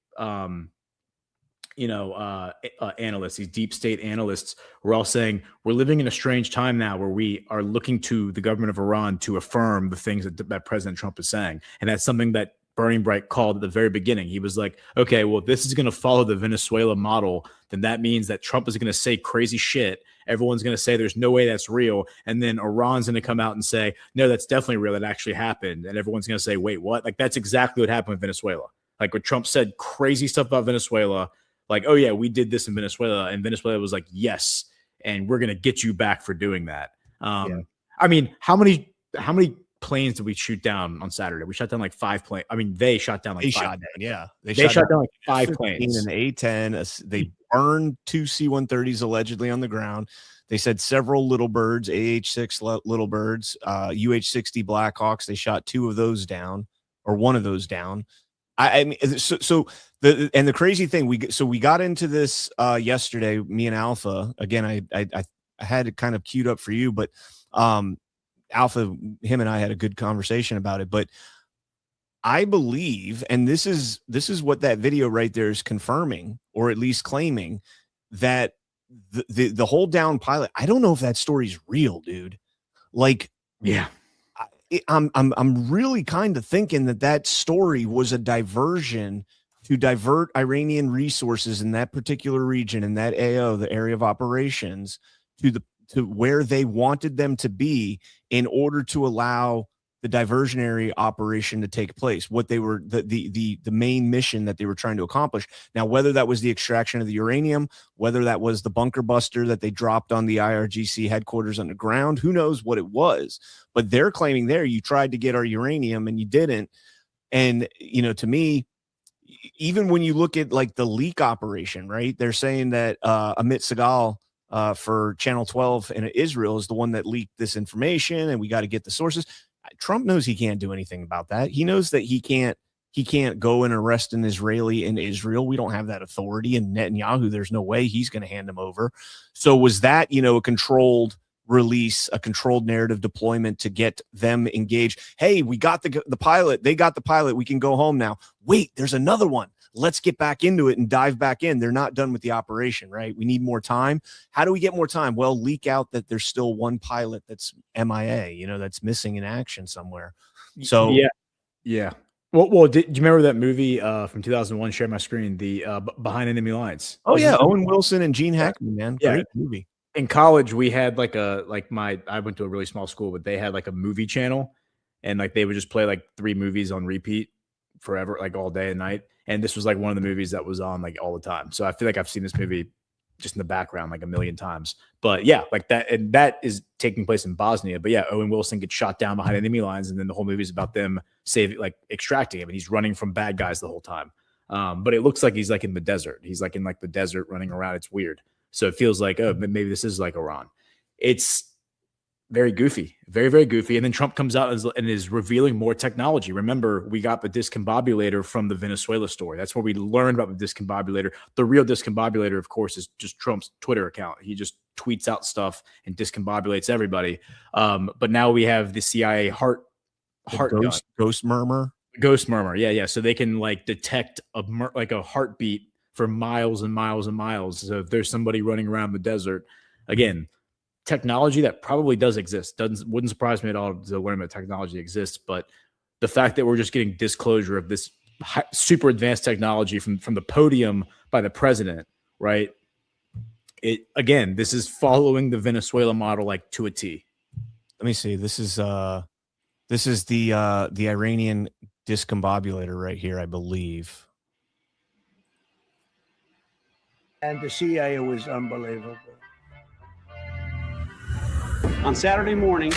S2: analysts, these deep state analysts were all saying we're living in a strange time now where we are looking to the government of Iran to affirm the things that President Trump is saying. And that's something that Burning Bright called at the very beginning. He was like, okay, well, if this is going to follow the Venezuela model, then that means that Trump is going to say crazy shit. Everyone's going to say there's no way that's real. And then Iran's going to come out and say, no, that's definitely real. That actually happened. And everyone's going to say, wait, what? That's exactly what happened with Venezuela. When Trump said crazy stuff about Venezuela, oh yeah, we did this in Venezuela. And Venezuela was like, yes. And we're going to get you back for doing that. I mean, how many planes did we shoot down on Saturday? We shot down 5 planes. I mean, they shot down 5. They shot down 5 planes.
S1: An A-10. They burned 2 C-130s allegedly on the ground. They said several little birds, AH-6 little birds, UH-60 Blackhawks. They shot 2 of those down, or 1 of those down. I mean, the crazy thing, we got into this yesterday, me and Alpha. Again, I had it kind of queued up for you, but Alpha, him and I had a good conversation about it. But I believe, and this is what that video right there is confirming, or at least claiming, that the hold down pilot, I don't know if that story's real, dude. I'm really kind of thinking that story was a diversion to divert Iranian resources in that particular region, in that AO, the area of operations, to where they wanted them to be, in order to allow the diversionary operation to take place, what they were, the main mission that they were trying to accomplish. Now, whether that was the extraction of the uranium, whether that was the bunker buster that they dropped on the IRGC headquarters underground, who knows what it was, but they're claiming there, you tried to get our uranium and you didn't. And, you know, to me, even when you look at like the leak operation, right, they're saying that Amit Segal for Channel 12 in Israel is the one that leaked this information, and we got to get the sources. Trump knows he can't do anything about that. He knows that he can't go and arrest an Israeli in Israel. We don't have that authority. And Netanyahu, there's no way he's going to hand him over. So was that, you know, a controlled release, a controlled narrative deployment to get them engaged? Hey, we got the pilot. They got the pilot. We can go home now. Wait, there's another one. Let's get back into it and dive back in. They're not done with the operation, right? We need more time. How do we get more time? Well, leak out that there's still one pilot that's MIA, you know, that's missing in action somewhere. So
S2: yeah. Well, do you remember that movie from 2001? Share my screen, the Behind Enemy Lines.
S1: Oh yeah, Owen Wilson and Gene Hackman, man, great movie.
S2: In college, we had I went to a really small school, but they had like a movie channel, and like they would just play like 3 movies on repeat forever, like all day and night. And this was like one of the movies that was on like all the time. So I feel like I've seen this movie just in the background like a million times. But yeah, like that, and that is taking place in Bosnia. But yeah, Owen Wilson gets shot down behind enemy lines, and then the whole movie is about them extracting him, and he's running from bad guys the whole time. But it looks like he's like in the desert. He's like in like the desert running around. It's weird. So it feels like, oh, maybe this is like Iran. It's very goofy, very, very goofy. And then Trump comes out and is revealing more technology. Remember, we got the discombobulator from the Venezuela story. That's where we learned about the discombobulator. The real discombobulator, of course, is just Trump's Twitter account. He just tweets out stuff and discombobulates everybody. But now we have the CIA heart
S1: ghost murmur.
S2: Ghost murmur. Yeah. So they can like detect a heartbeat for miles and miles and miles. So if there's somebody running around the desert, again, technology that probably does exist. Wouldn't surprise me at all to learn that technology exists, but the fact that we're just getting disclosure of this super advanced technology from the podium by the president, right? This is following the Venezuela model like to a T.
S1: Let me see. This is the Iranian discombobulator right here, I believe.
S14: And the CIA was unbelievable. On Saturday morning,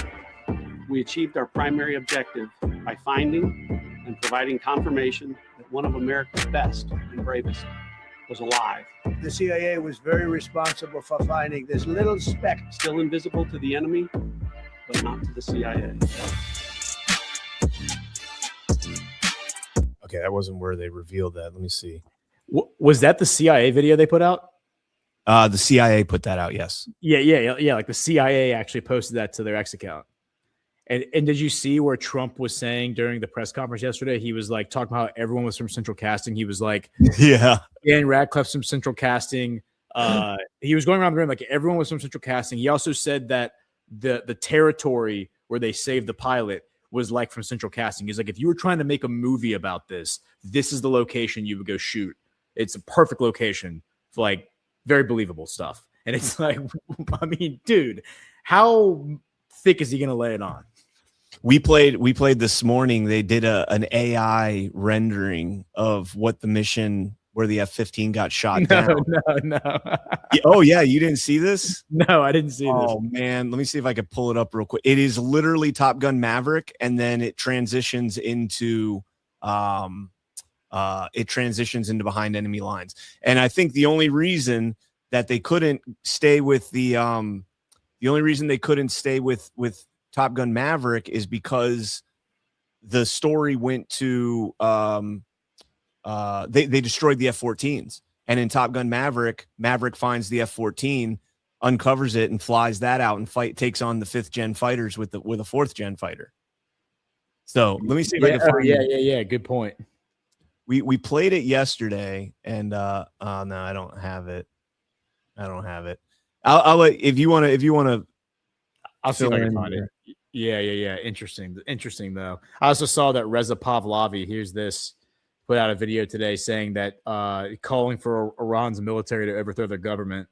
S14: we achieved our primary objective by finding and providing confirmation that one of America's best and bravest was alive. The CIA was very responsible for finding this little speck, still invisible to the enemy, but not to the CIA.
S1: Okay, that wasn't where they revealed that. Let me see.
S2: Was that the CIA video they put out?
S1: The CIA put that out, yes.
S2: Yeah. Like the CIA actually posted that to their X account. And did you see where Trump was saying during the press conference yesterday? He was like talking about how everyone was from Central Casting. He was like,
S1: yeah,
S2: Dan Radcliffe's from Central Casting. He was going around the room like everyone was from Central Casting. He also said that the territory where they saved the pilot was like from Central Casting. He's like, if you were trying to make a movie about this, this is the location you would go shoot. It's a perfect location for like very believable stuff. And it's like, I mean, dude, how thick is he going to lay it on?
S1: We played this morning. They did an AI rendering of what the mission where the F-15 got shot down.
S2: No.
S1: Oh yeah, you didn't see this?
S2: No, I didn't see this.
S1: Oh man, let me see if I could pull it up real quick. It is literally Top Gun Maverick, and then it transitions into behind enemy lines. And I think the only reason that they couldn't stay with with Top Gun Maverick is because the story went to they destroyed the F-14s, and in Top Gun Maverick finds the F-14, uncovers it, and flies that out and takes on the 5th gen fighters with a 4th gen fighter. So let me see if I can find it.
S2: Yeah. Good point.
S1: We played it yesterday, and no, I don't have it. I'll let if you want to.
S2: I'll see if I can find it. Yeah. Interesting though. I also saw that Reza Pahlavi, here's this, put out a video today saying that calling for Iran's military to overthrow their government.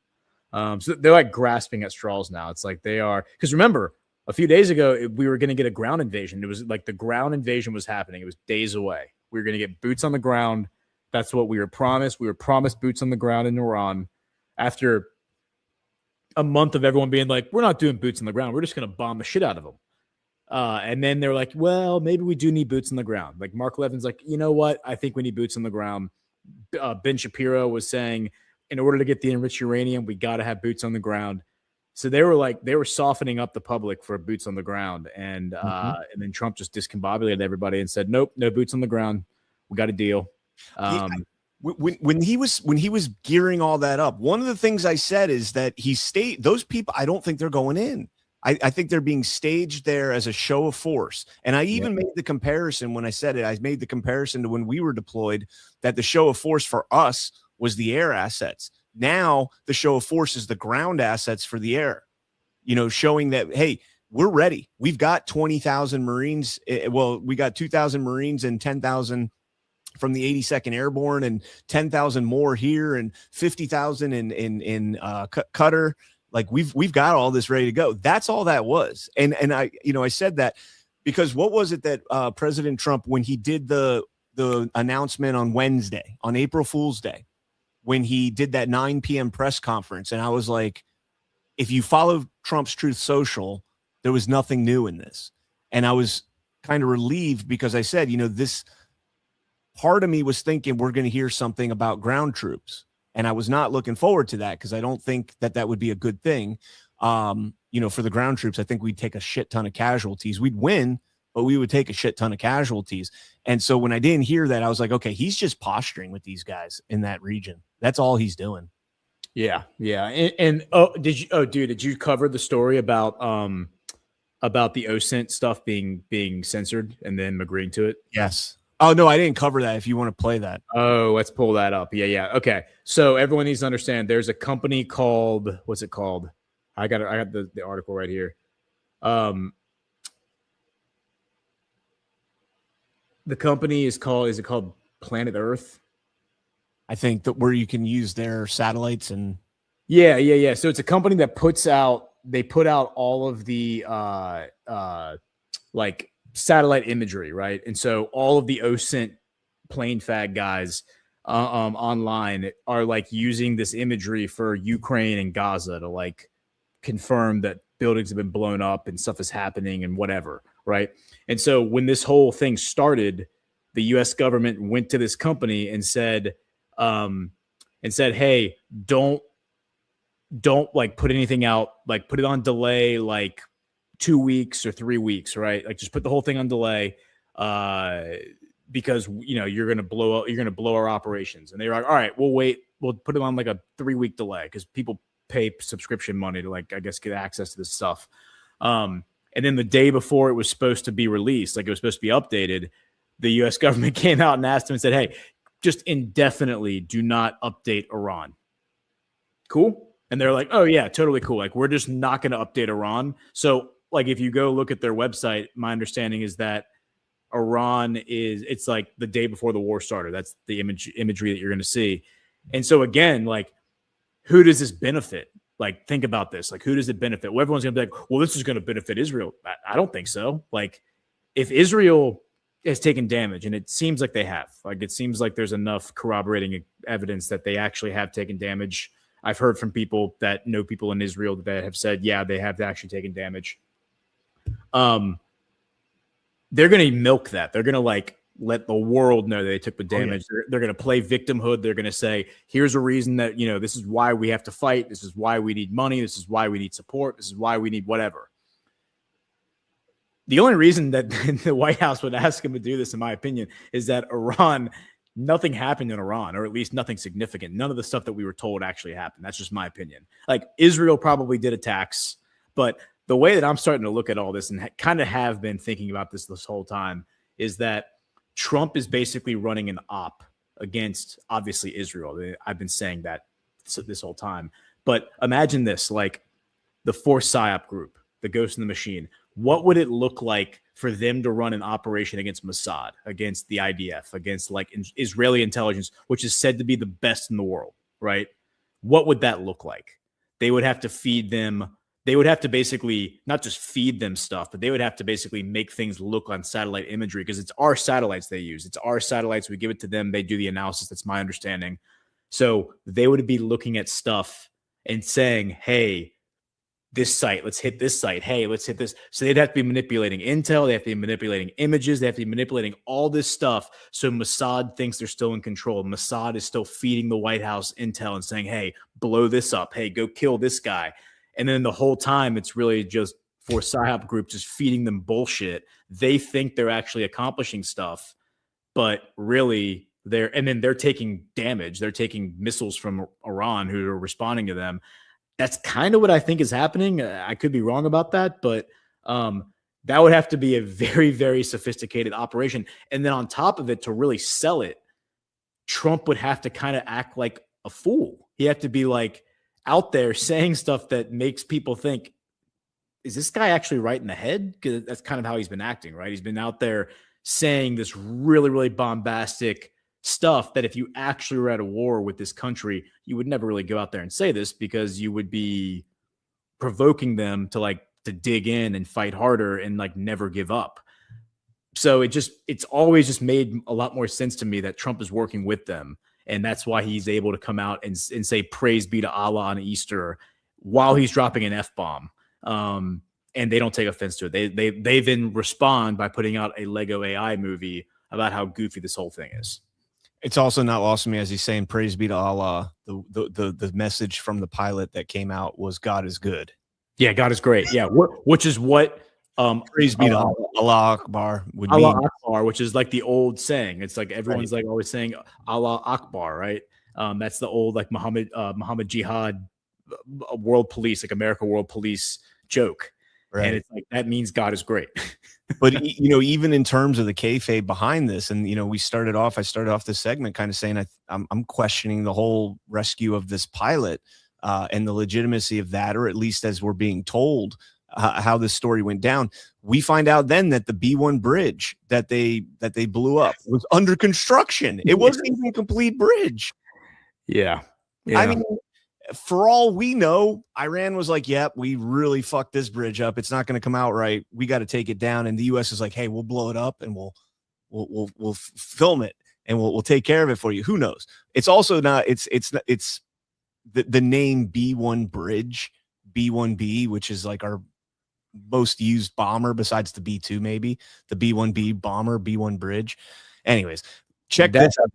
S2: So they're like grasping at straws now. It's like they are, because remember, A few days ago, we were going to get a ground invasion. It was like the ground invasion was happening. It was days away. We were going to get boots on the ground. That's what we were promised. We were promised boots on the ground in Iran after a month of everyone being like, we're not doing boots on the ground. We're just going to bomb the shit out of them. And then they're like, well, maybe we do need boots on the ground. Like Mark Levin's like, you know what? I think we need boots on the ground. Ben Shapiro was saying, in order to get the enriched uranium, we got to have boots on the ground. So they were softening up the public for boots on the ground. And then Trump just discombobulated everybody and said, nope, no boots on the ground. We got a deal.
S1: When he was gearing all that up, one of the things I said is that those people, I don't think they're going in. I think they're being staged there as a show of force. And I even made the comparison when I said it. I made the comparison to when we were deployed, that the show of force for us was the air assets. Now the show of force is the ground assets for the air, showing that, hey, we're ready. We've got 20,000 Marines. Well, we got 2,000 Marines and 10,000 from the 82nd Airborne and 10,000 more here and 50,000 in Qatar. Like we've got all this ready to go. That's all that was. And I said that because what was it that President Trump, when he did the announcement on Wednesday, on April Fool's Day, when he did that 9 p.m. press conference, and I was like, if you follow Trump's Truth Social, there was nothing new in this. And I was kind of relieved because I said, this part of me was thinking we're going to hear something about ground troops. And I was not looking forward to that because I don't think that would be a good thing. For the ground troops, I think we'd take a shit ton of casualties. We'd win, but we would take a shit ton of casualties. And so when I didn't hear that, I was like, okay, he's just posturing with these guys in that region. That's all he's doing.
S2: Yeah. Yeah. Did you cover the story about the OSINT stuff being censored and then agreeing to it?
S1: Yes. Oh, no, I didn't cover that. If you want to play that.
S2: Oh, let's pull that up. Yeah. Okay. So everyone needs to understand there's a company called, what's it called? I got the article right here. The company is it called Planet Earth?
S1: I think that where you can use their satellites and.
S2: Yeah. So it's a company that put out all of the like satellite imagery, right? And so all of the OSINT plane fag guys online are like using this imagery for Ukraine and Gaza to like confirm that buildings have been blown up and stuff is happening and whatever, right? And so when this whole thing started, the US government went to this company and said, hey, don't like put anything out, like put it on delay, like 2 weeks or 3 weeks, right? Like just put the whole thing on delay because you're going to blow our operations. And they were like, all right, we'll wait. We'll put it on like a 3-week delay because people pay subscription money to like, I guess, get access to this stuff. And then the day before it was supposed to be released, like it was supposed to be updated, the US government came out and asked them and said, hey, just indefinitely do not update Iran. Cool. And they're like, oh yeah, totally cool. Like we're just not going to update Iran. So like if you go look at their website, my understanding is that Iran it's like the day before the war started. That's the imagery that you're going to see. And so again, like who does this benefit? Like think about this. Like who does it benefit? Well, everyone's going to be like, well, this is going to benefit Israel. I don't think so. Like if Israel has taken damage, and it seems like they have, like it seems like there's enough corroborating evidence that they actually have taken damage. I've heard from people that know people in Israel that have said, yeah, they have actually taken damage. They're going to milk that. They're going to like let the world know that they took the damage. Oh, yeah. They're going to play victimhood. They're going to say, here's a reason that, this is why we have to fight. This is why we need money. This is why we need support. This is why we need whatever. The only reason that the White House would ask him to do this, in my opinion, is that nothing happened in Iran, or at least nothing significant. None of the stuff that we were told actually happened. That's just my opinion. Like Israel probably did attacks, but the way that I'm starting to look at all this and kind of have been thinking about this whole time is that Trump is basically running an op against, obviously, Israel. I've been saying that this whole time. But imagine this, like the Force PSYOP group, the Ghost in the Machine. What would it look like for them to run an operation against Mossad, against the IDF, against like Israeli intelligence, which is said to be the best in the world, right? What would that look like? They would have to feed them they would have to basically not just feed them stuff, but they would have to basically make things look on satellite imagery because it's our satellites they use. It's our satellites. We give it to them. They do the analysis. That's my understanding. So they would be looking at stuff and saying, hey, this site, let's hit this site. Hey, let's hit this. So they'd have to be manipulating intel. They have to be manipulating images. They have to be manipulating all this stuff. So Mossad thinks they're still in control. Mossad is still feeding the White House intel and saying, hey, blow this up. Hey, go kill this guy. And then the whole time, it's really just for PSYOP group just feeding them bullshit. They think they're actually accomplishing stuff, but really they're taking damage. They're taking missiles from Iran who are responding to them. That's kind of what I think is happening. I could be wrong about that, but that would have to be a very, very sophisticated operation. And then on top of it, to really sell it, Trump would have to kind of act like a fool. He had to be like, out there saying stuff that makes people think, is this guy actually right in the head? Because that's kind of how he's been acting, right? He's been out there saying this really, really bombastic stuff that if you actually were at a war with this country, you would never really go out there and say this because you would be provoking them to dig in and fight harder and never give up. So it's always just made a lot more sense to me that Trump is working with them. And that's why he's able to come out and say, praise be to Allah on Easter while he's dropping an F-bomb. And they don't take offense to it. They then respond by putting out a Lego AI movie about how goofy this whole thing is.
S1: It's also not lost on me as he's saying, praise be to Allah. The message from the pilot that came out was God is good.
S2: Yeah, God is great. Yeah, which is what
S1: praise be to Allah Akbar would
S2: Allah
S1: mean.
S2: Akbar, which is like the old saying. It's like everyone's like always saying Allah Akbar, right? That's the old Muhammad Jihad world police, like America world police joke. Right. And it's like that means God is great.
S1: But even in terms of the kayfabe behind this, and I started off this segment kind of saying I'm questioning the whole rescue of this pilot and the legitimacy of that, or at least as we're being told how this story went down. We find out then that the B-1 bridge that they blew up was under construction. It wasn't even a complete bridge.
S2: Yeah.
S1: I mean, for all we know, Iran was like, yep, we really fucked this bridge up. It's not going to come out right. We got to take it down. And the US is like, hey, we'll blow it up and we'll film it and we'll take care of it for you. Who knows? It's also not, it's the name B-1 bridge, B-1B, which is like our most used bomber besides the B-2, maybe the B-1B bomber, B-1 bridge. Anyways, check this out.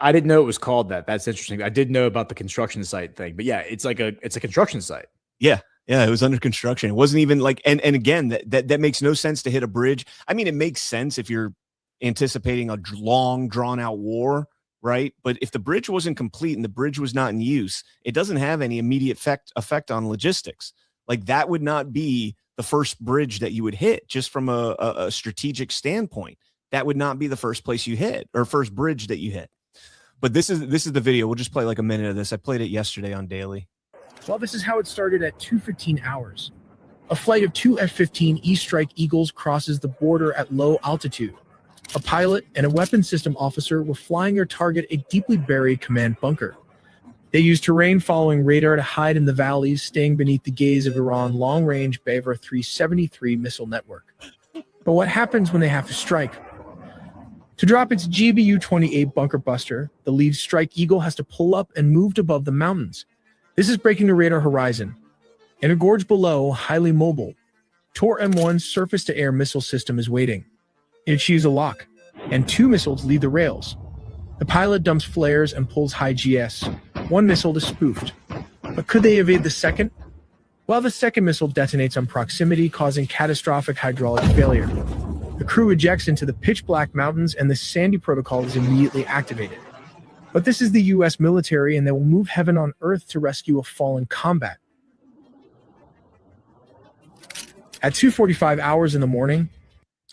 S2: I didn't know it was called that. That's interesting. I did know about the construction site thing, but yeah, it's a construction site.
S1: Yeah, it was under construction. It wasn't even like, and again, that makes no sense to hit a bridge. I mean, it makes sense if you're anticipating a long, drawn out war, right? But if the bridge wasn't complete and the bridge was not in use, it doesn't have any immediate effect on logistics. Like that would not be the first bridge that you would hit just from a strategic standpoint. That would not be the first place you hit or first bridge that you hit. But this is the video. We'll just play like a minute of this. I played it yesterday on Daily.
S15: Well, this is how it started at 2:15 hours. A flight of two F-15 E-Strike Eagles crosses the border at low altitude. A pilot and a weapons system officer were flying their target a deeply buried command bunker. They used terrain-following radar to hide in the valleys, staying beneath the gaze of Iran's long-range Bavar 373 missile network. But what happens when they have to strike? To drop its GBU-28 bunker buster, the lead Strike Eagle has to pull up and move above the mountains. This is breaking the radar horizon. In a gorge below, highly mobile, Tor M1's surface-to-air missile system is waiting. It achieves a lock, and two missiles leave the rails. The pilot dumps flares and pulls high GS. One missile is spoofed. But could they evade the second? Well, the second missile detonates on proximity, causing catastrophic hydraulic failure. The crew ejects into the pitch-black mountains, and the Sandy Protocol is immediately activated. But this is the U.S. military, and they will move heaven on earth to rescue a fallen combat. At 2:45 hours in the morning,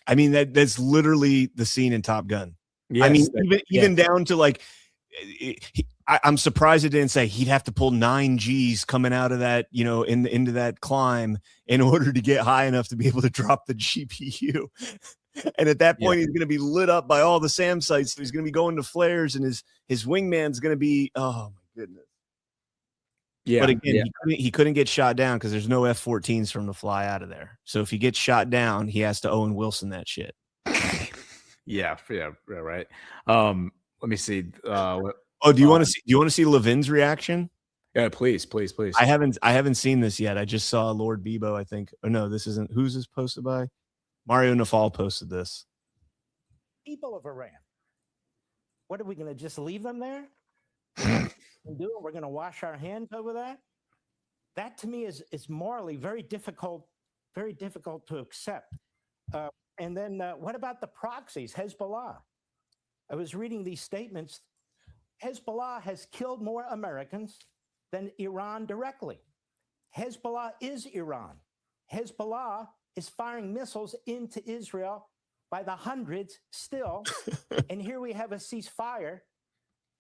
S1: I mean, that's literally the scene in Top Gun.
S2: Yes,
S1: I mean, even down to like, I'm surprised it didn't say he'd have to pull 9 Gs coming out of that, into that climb in order to get high enough to be able to drop the GPU. And at that point, he's going to be lit up by all the SAM sites. So he's going to be going to flares, and his wingman's going to be, oh my goodness.
S2: Yeah.
S1: But again, he couldn't get shot down because there's no F-14s for him to fly out of there. So if he gets shot down, he has to Owen Wilson that shit.
S2: Yeah, right. Let me see.
S1: Do you want to see Levin's reaction?
S2: Yeah, please.
S1: I haven't seen this yet. I just saw Lord Bebo, I think. Oh no, this isn't. Who's this posted by? Mario Nafal posted this.
S16: People of Iran. What are we going to just leave them there? We're going to wash our hands over that? That to me is morally very difficult to accept. And then what about the proxies, Hezbollah? I was reading these statements. Hezbollah has killed more Americans than Iran directly. Hezbollah is Iran. Hezbollah is firing missiles into Israel by the hundreds still. And here we have a ceasefire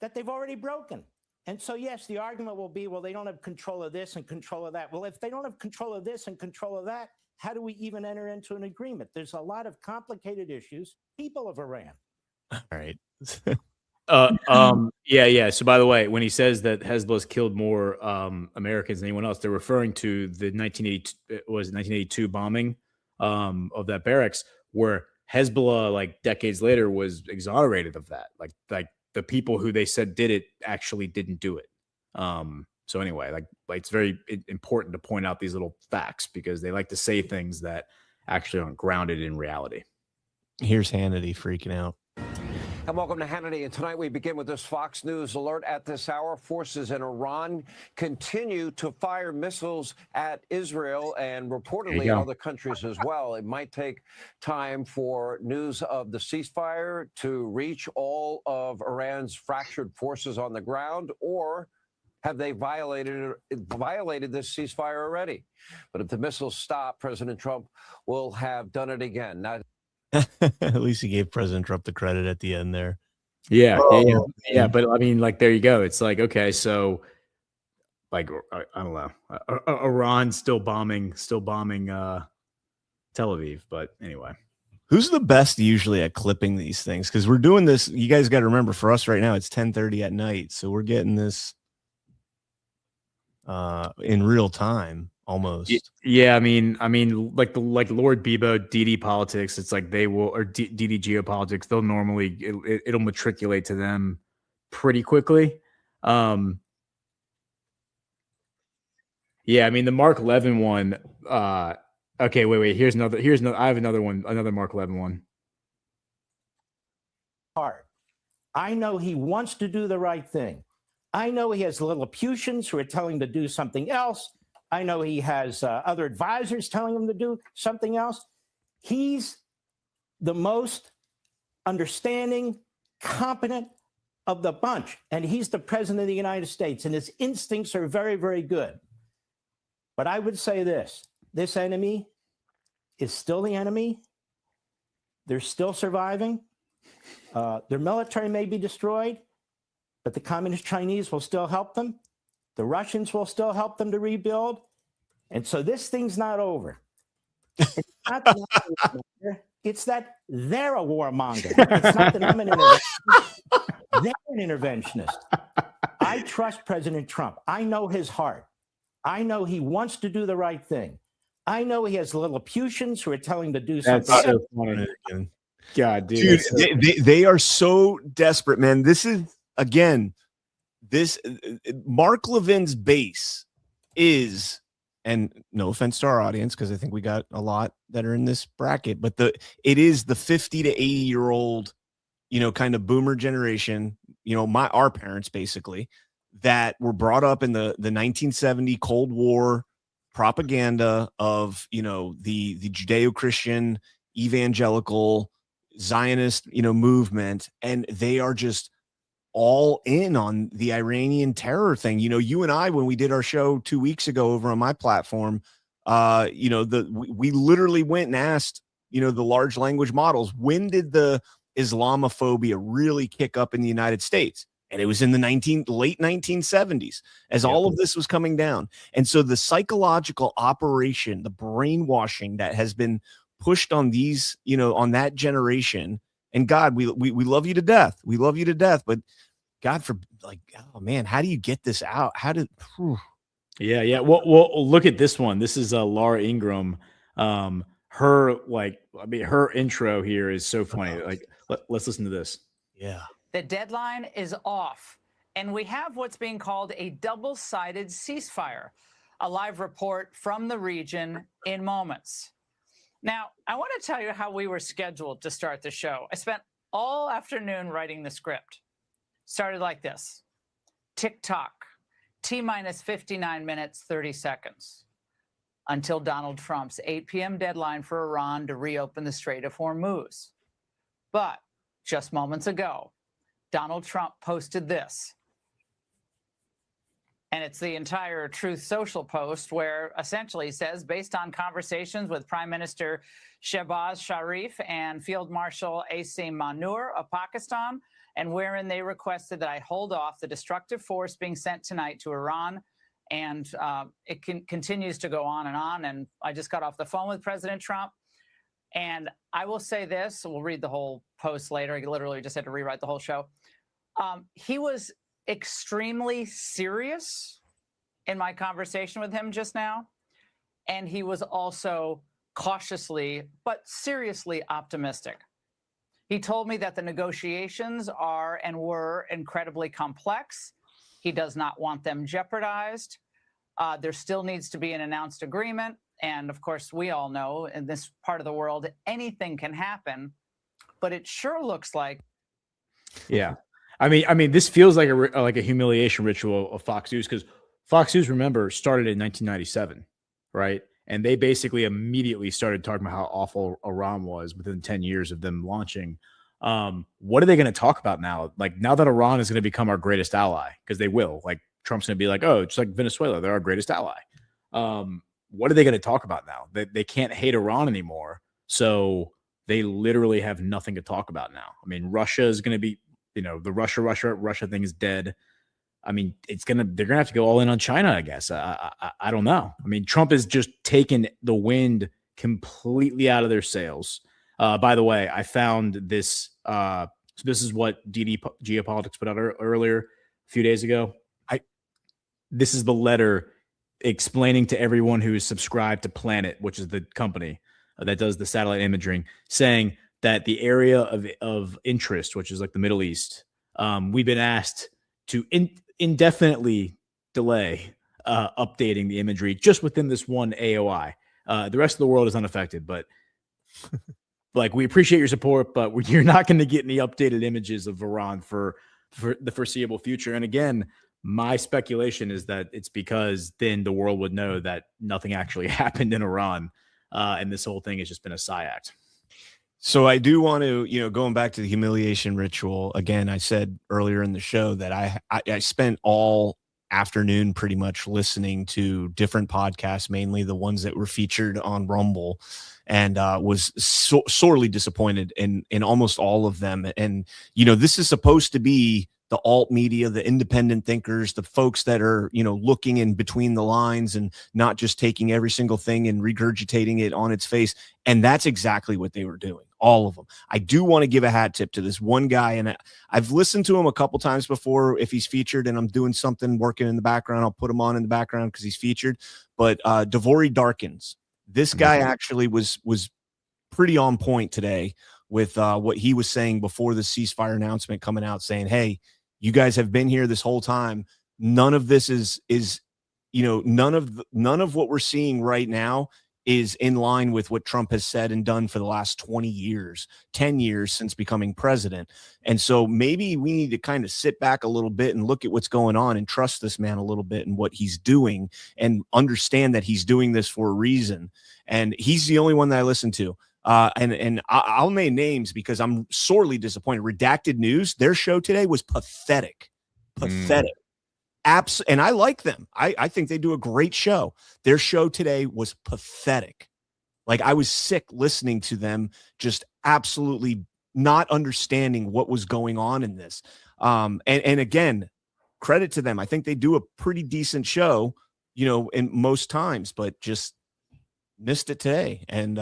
S16: that they've already broken. And so, yes, the argument will be, well, they don't have control of this and control of that. Well, if they don't have control of this and control of that, how do we even enter into an agreement? There's a lot of complicated issues. People of Iran.
S1: All right.
S2: Yeah. So by the way, when he says that Hezbollah's killed more Americans than anyone else, they're referring to the 1982 bombing of that barracks, where Hezbollah, like decades later, was exonerated of that. Like the people who they said did it actually didn't do it. So anyway, like it's very important to point out these little facts because they like to say things that actually aren't grounded in reality.
S1: Here's Hannity freaking out.
S17: And welcome to Hannity. And tonight we begin with this Fox News alert. At this hour, forces in Iran continue to fire missiles at Israel and reportedly other countries as well. It might take time for news of the ceasefire to reach all of Iran's fractured forces on the ground, or have they violated this ceasefire already? But if the missiles stop, President Trump will have done it again. Now,
S1: at least he gave President Trump the credit at the end there.
S2: Yeah. But I mean, like, there you go. It's like, okay, so like, I don't know, Iran still bombing Tel Aviv. But anyway,
S1: who's the best usually at clipping these things? Because we're doing this. You guys got to remember, for us right now, it's 10:30 at night, so we're getting this in real time. Almost.
S2: Yeah, I mean, like Lord Bebo, DD Politics. It's like they will, or DD Geopolitics. They'll normally it'll matriculate to them pretty quickly. Yeah, I mean the Mark Levin one. Okay, wait. Here's another. I have another one. Another Mark Levin one.
S16: I know he wants to do the right thing. I know he has Lilliputians who are telling him to do something else. I know he has other advisors telling him to do something else. He's the most understanding, competent of the bunch, and he's the president of the United States, and his instincts are very, very good. But I would say this enemy is still the enemy. They're still surviving. Their military may be destroyed, but the Communist Chinese will still help them. The Russians will still help them to rebuild. And so this thing's not over. It's not it's that they're a warmonger. It's not that I'm an interventionist. They're an interventionist. I trust President Trump. I know his heart. I know he wants to do the right thing. I know he has Lilliputians who are telling him to do something.
S2: That's so funny. God,
S1: dude, they are so desperate, man. This is, again, Mark Levin's base is, and no offense to our audience, because I think we got a lot that are in this bracket, but it is the 50 to 80-year-old, kind of boomer generation, our parents basically, that were brought up in the 1970 Cold War propaganda of, the Judeo-Christian evangelical Zionist, movement, and they are just all in on the Iranian terror thing. You and I, when we did our show 2 weeks ago over on my platform, we literally went and asked, the large language models, when did the Islamophobia really kick up in the United States? And it was in the late 1970s as all of this was coming down. And so the psychological operation, the brainwashing that has been pushed on these, on that generation. And God, we love you to death. We love you to death. But God, oh man, how do you get this out?
S2: Yeah. Well, look at this one. This is Laura Ingraham. Her intro here is so funny. Like, let's listen to this.
S1: Yeah.
S18: The deadline is off, and we have what's being called a double-sided ceasefire. A live report from the region in moments. Now, I want to tell you how we were scheduled to start the show. I spent all afternoon writing the script. Started like this. Tick-tock, T-minus 59 minutes, 30 seconds. Until Donald Trump's 8 p.m. deadline for Iran to reopen the Strait of Hormuz. But just moments ago, Donald Trump posted this. And it's the entire Truth Social post where essentially he says, based on conversations with Prime Minister Shehbaz Sharif and Field Marshal Asim Munir of Pakistan, and wherein they requested that I hold off the destructive force being sent tonight to Iran. And it continues to go on. And I just got off the phone with President Trump. And I will say this, we'll read the whole post later. I literally just had to rewrite the whole show. He was extremely serious in my conversation with him just now. And he was also cautiously, but seriously optimistic. He told me that the negotiations are and were incredibly complex. He does not want them jeopardized. There still needs to be an announced agreement. And of course, we all know in this part of the world, anything can happen, but it sure looks like.
S2: Yeah. I mean, this feels like a humiliation ritual of Fox News, because Fox News, remember, started in 1997, right? And they basically immediately started talking about how awful Iran was within 10 years of them launching. What are they going to talk about now? Like, now that Iran is going to become our greatest ally, because they will. Like, Trump's going to be like, oh, just like Venezuela, they're our greatest ally. What are they going to talk about now? They can't hate Iran anymore. So they literally have nothing to talk about now. I mean, Russia is going to be, the Russia thing is dead. I mean, they're going to have to go all in on China, I guess. I don't know. I mean, Trump has just taken the wind completely out of their sails. By the way, I found this. So this is what DD Geopolitics put out earlier, a few days ago. This is the letter explaining to everyone who is subscribed to Planet, which is the company that does the satellite imaging, saying that the area of interest, which is like the Middle East, we've been asked to indefinitely delay updating the imagery just within this one AOI. The rest of the world is unaffected, but like, we appreciate your support, but you're not going to get any updated images of Iran for the foreseeable future. And again, my speculation is that it's because then the world would know that nothing actually happened in Iran, and this whole thing has just been a PSY act.
S1: So I do want to, going back to the humiliation ritual again. I said earlier in the show that I spent all afternoon pretty much listening to different podcasts, mainly the ones that were featured on Rumble, and was sorely disappointed in almost all of them. And this is supposed to be the alt media, the independent thinkers, the folks that are, looking in between the lines and not just taking every single thing and regurgitating it on its face. And that's exactly what they were doing. All of them. I do want to give a hat tip to this one guy, and I've listened to him a couple times before. If he's featured and I'm doing something working in the background, I'll put him on in the background because he's featured. But Davory Darkins, this guy actually was pretty on point today with what he was saying before the ceasefire announcement coming out, saying, hey, you guys have been here this whole time. None of this is none of what we're seeing right now is in line with what Trump has said and done for the last 20 years, 10 years since becoming president. And so maybe we need to kind of sit back a little bit and look at what's going on and trust this man a little bit and what he's doing and understand that he's doing this for a reason. And he's the only one that I listen to. And I'll name names because I'm sorely disappointed. Redacted News, their show today was pathetic. And I like them. I think they do a great show. Their show today was pathetic. Like, I was sick listening to them, just absolutely not understanding what was going on in this. And again, credit to them. I think they do a pretty decent show, in most times, but just missed it today. And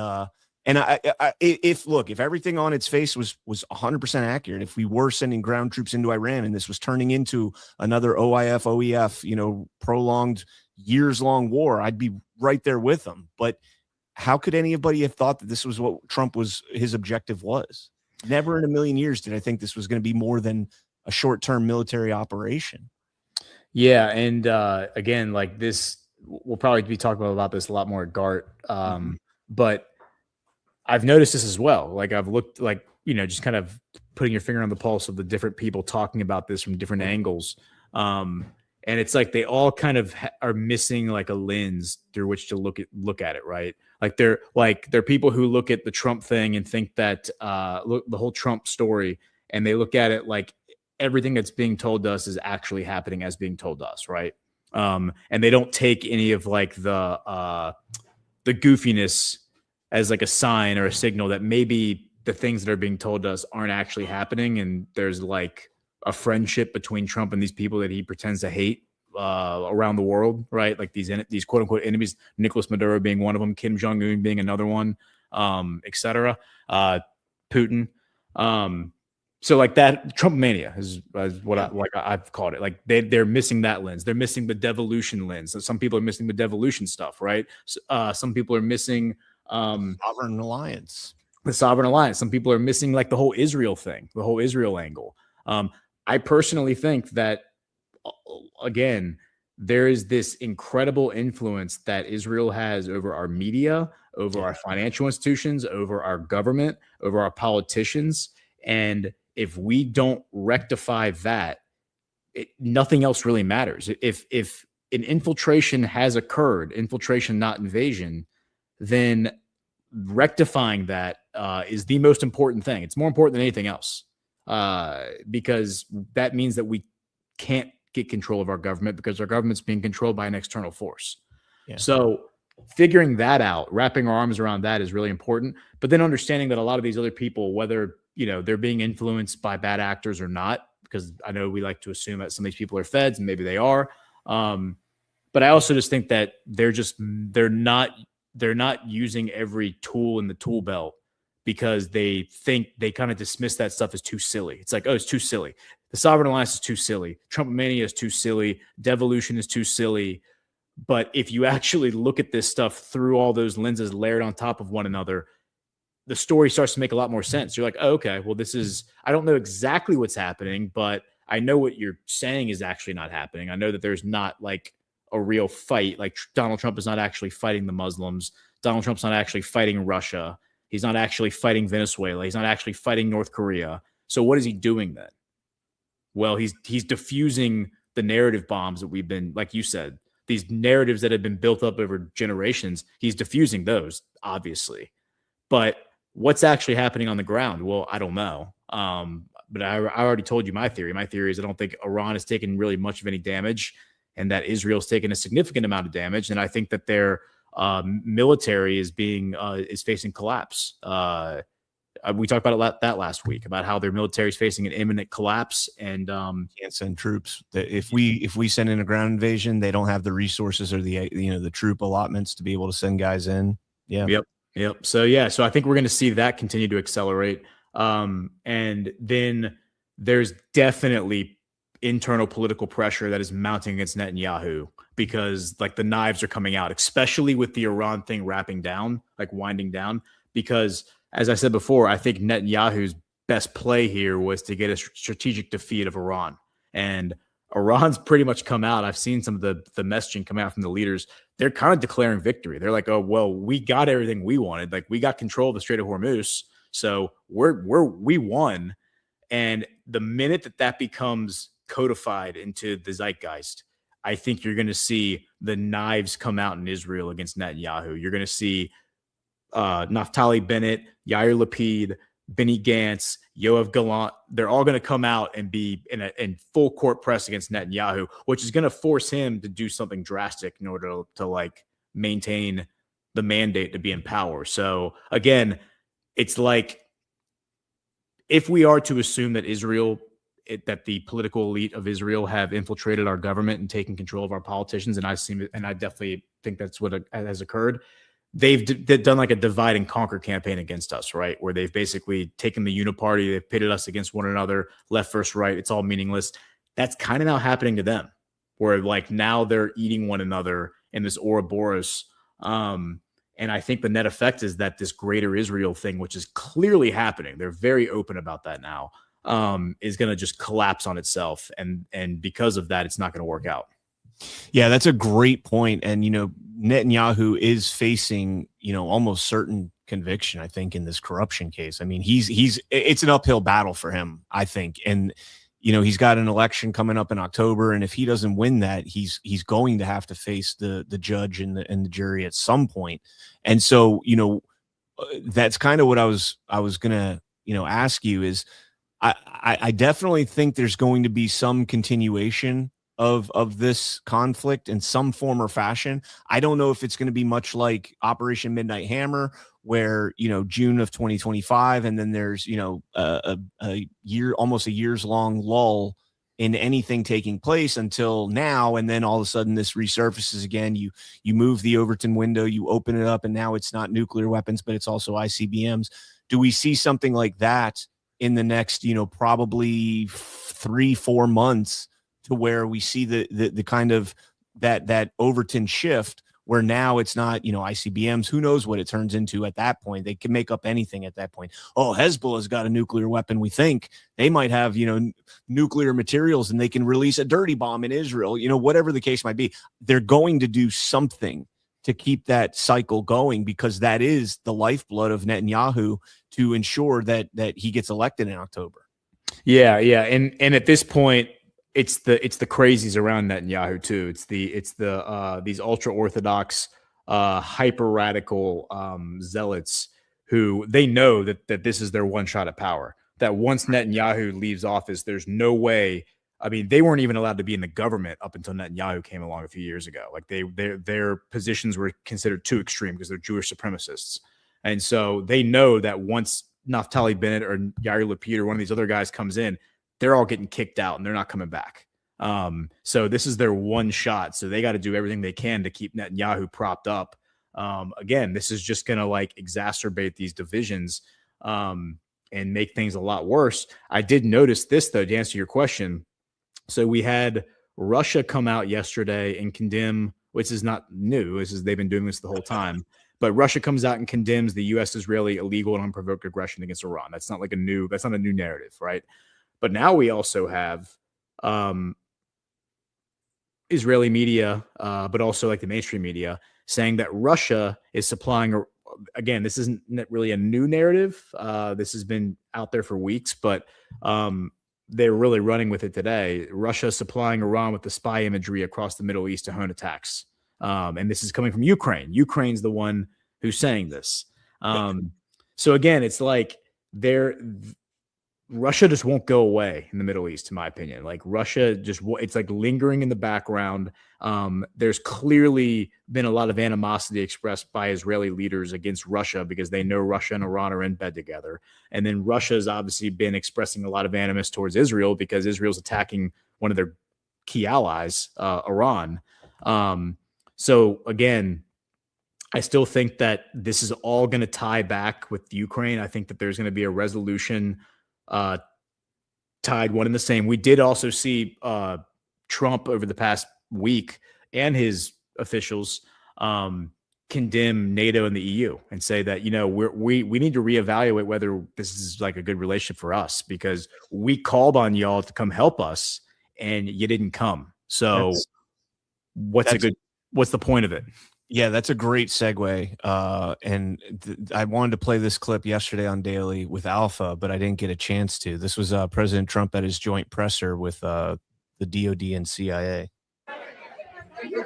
S1: if everything on its face was 100% accurate, if we were sending ground troops into Iran and this was turning into another OIF, OEF, prolonged, years-long war, I'd be right there with them. But how could anybody have thought that this was what his objective was? Never in a million years did I think this was going to be more than a short-term military operation.
S2: Yeah, and again, like this, we'll probably be talking about this a lot more at GART. But I've noticed this as well. Like I've looked, like, you know, just kind of putting your finger on the pulse of the different people talking about this from different angles. And it's like they all kind of are missing like a lens through which to look at it, right? Like they're people who look at the Trump thing and think that the whole Trump story, and they look at it like everything that's being told to us is actually happening as being told to us, right? And they don't take any of like the goofiness as like a sign or a signal that maybe the things that are being told to us aren't actually happening, and there's like a friendship between Trump and these people that he pretends to hate around the world, right? Like these quote unquote enemies, Nicolas Maduro being one of them, Kim Jong-un being another one, etc. Putin. So like that Trump mania is what I've called it. Like they're missing that lens. They're missing the devolution lens. So some people are missing the devolution stuff, right? Some people are missing
S1: sovereign alliance.
S2: The sovereign alliance. Some people are missing like the whole Israel thing, the whole Israel angle. I personally think that, again, there is this incredible influence that Israel has over our media, over our financial institutions, over our government, over our politicians. And if we don't rectify that, nothing else really matters. If an infiltration has occurred, infiltration, not invasion, then rectifying that is the most important thing. It's more important than anything else. Because that means that we can't get control of our government because our government's being controlled by an external force. Yeah. So figuring that out, wrapping our arms around that is really important. But then understanding that a lot of these other people, whether, you know, they're being influenced by bad actors or not, because I know we like to assume that some of these people are feds, and maybe they are. But I also just think that they're not using every tool in the tool belt, because they think they kind of dismiss that stuff as too silly. It's like, oh, it's too silly. The sovereign alliance is too silly. Trump mania is too silly. Devolution is too silly. But if you actually look at this stuff through all those lenses layered on top of one another, the story starts to make a lot more sense. You're like, oh, okay, well, I don't know exactly what's happening, but I know what you're saying is actually not happening. I know that there's not like a real fight. Like Donald Trump is not actually fighting the Muslims. Donald Trump's not actually fighting Russia. He's not actually fighting Venezuela. He's not actually fighting North Korea. So what is he doing then? Well, he's diffusing the narrative bombs that we've been, like you said, these narratives that have been built up over generations. He's diffusing those, obviously. But what's actually happening on the ground? Well, I don't know. But I already told you my theory. My theory is I don't think Iran has taken really much of any damage, and that Israel's taken a significant amount of damage. And I think that their military is facing collapse. We talked about that last week, about how their military is facing an imminent collapse, and
S1: can't send troops. If we send in a ground invasion, they don't have the resources or the troop allotments to be able to send guys in. Yeah.
S2: Yep. So I think we're going to see that continue to accelerate. And then there's definitely internal political pressure that is mounting against Netanyahu, because like the knives are coming out, especially with the Iran thing winding down, because as I said before, I think Netanyahu's best play here was to get a strategic defeat of Iran. And Iran's pretty much come out. I've seen some of the messaging come out from the leaders. They're kind of declaring victory. They're like, oh, well, we got everything we wanted. Like, we got control of the Strait of Hormuz. So we won. And the minute that becomes codified into the zeitgeist, I think you're going to see the knives come out in Israel against Netanyahu. You're going to see Naftali Bennett, Yair Lapid, Benny Gantz, Yoav Gallant. They're all going to come out and be in full court press against Netanyahu, which is going to force him to do something drastic in order to like maintain the mandate to be in power. So again, it's like, if we are to assume that that the political elite of Israel have infiltrated our government and taken control of our politicians, and I definitely think that's what has occurred. They've done like a divide and conquer campaign against us, right? Where they've basically taken the uniparty, they've pitted us against one another, left versus right. It's all meaningless. That's kind of now happening to them. where like now they're eating one another in this Ouroboros. And I think the net effect is that this greater Israel thing, which is clearly happening, they're very open about that now, is going to just collapse on itself. And because of that, it's not going to work out.
S1: Yeah, that's a great point. And, Netanyahu is facing, almost certain conviction, I think, in this corruption case. I mean, it's an uphill battle for him, I think. And, he's got an election coming up in October. And if he doesn't win that, he's going to have to face the judge and the jury at some point. And so, that's kind of what I was going to, ask you is I definitely think there's going to be some continuation of this conflict in some form or fashion. I don't know if it's going to be much like Operation Midnight Hammer, where, June of 2025, and then there's, a year, almost a year's long lull in anything taking place until now. And then all of a sudden this resurfaces again. You move the Overton window, you open it up, and now it's not nuclear weapons, but it's also ICBMs. Do we see something like that in the next, probably 3-4 months, to where we see the kind of that Overton shift, where now it's not, ICBMs, who knows what it turns into at that point. They can make up anything at that point. Oh, Hezbollah's got a nuclear weapon. We think they might have, nuclear materials, and they can release a dirty bomb in Israel, whatever the case might be. They're going to do something to keep that cycle going, because that is the lifeblood of Netanyahu to ensure that he gets elected in October.
S2: Yeah. And at this point, it's the crazies around Netanyahu too. It's the these ultra orthodox, hyper radical zealots who they know that this is their one shot at power. That once Netanyahu leaves office, there's no way. I mean, they weren't even allowed to be in the government up until Netanyahu came along a few years ago. Like their positions were considered too extreme because they're Jewish supremacists, and so they know that once Naftali Bennett or Yair Lapid or one of these other guys comes in, they're all getting kicked out and they're not coming back. So this is their one shot. So they got to do everything they can to keep Netanyahu propped up. Again, this is just going to like exacerbate these divisions and make things a lot worse. I did notice this, though, to answer your question. So we had Russia come out yesterday and condemn, which is not new. They've been doing this the whole time. But Russia comes out and condemns the U.S.-Israeli illegal and unprovoked aggression against Iran. That's not a new narrative, right? But now we also have Israeli media, but also like the mainstream media, saying that Russia is supplying. Again, this isn't really a new narrative. This has been out there for weeks, but they're really running with it today. Russia supplying Iran with the spy imagery across the Middle East to hone attacks. And this is coming from Ukraine. Ukraine's the one who's saying this. So again, it's like Russia just won't go away in the Middle East, in my opinion. Like Russia it's like lingering in the background. There's clearly been a lot of animosity expressed by Israeli leaders against Russia because they know Russia and Iran are in bed together. And then Russia's obviously been expressing a lot of animus towards Israel because Israel's attacking one of their key allies, Iran. So again, I still think that this is all going to tie back with Ukraine. I think that there's going to be a resolution tied one and the same. We did also see Trump over the past week and his officials condemn NATO and the EU and say that, we need to reevaluate whether this is like a good relationship for us because we called on y'all to come help us and you didn't come. So what's the point of it?
S1: Yeah, that's a great segue. I wanted to play this clip yesterday on Daily with Alpha, but I didn't get a chance to. This was President Trump at his joint presser with the DOD and CIA.
S19: You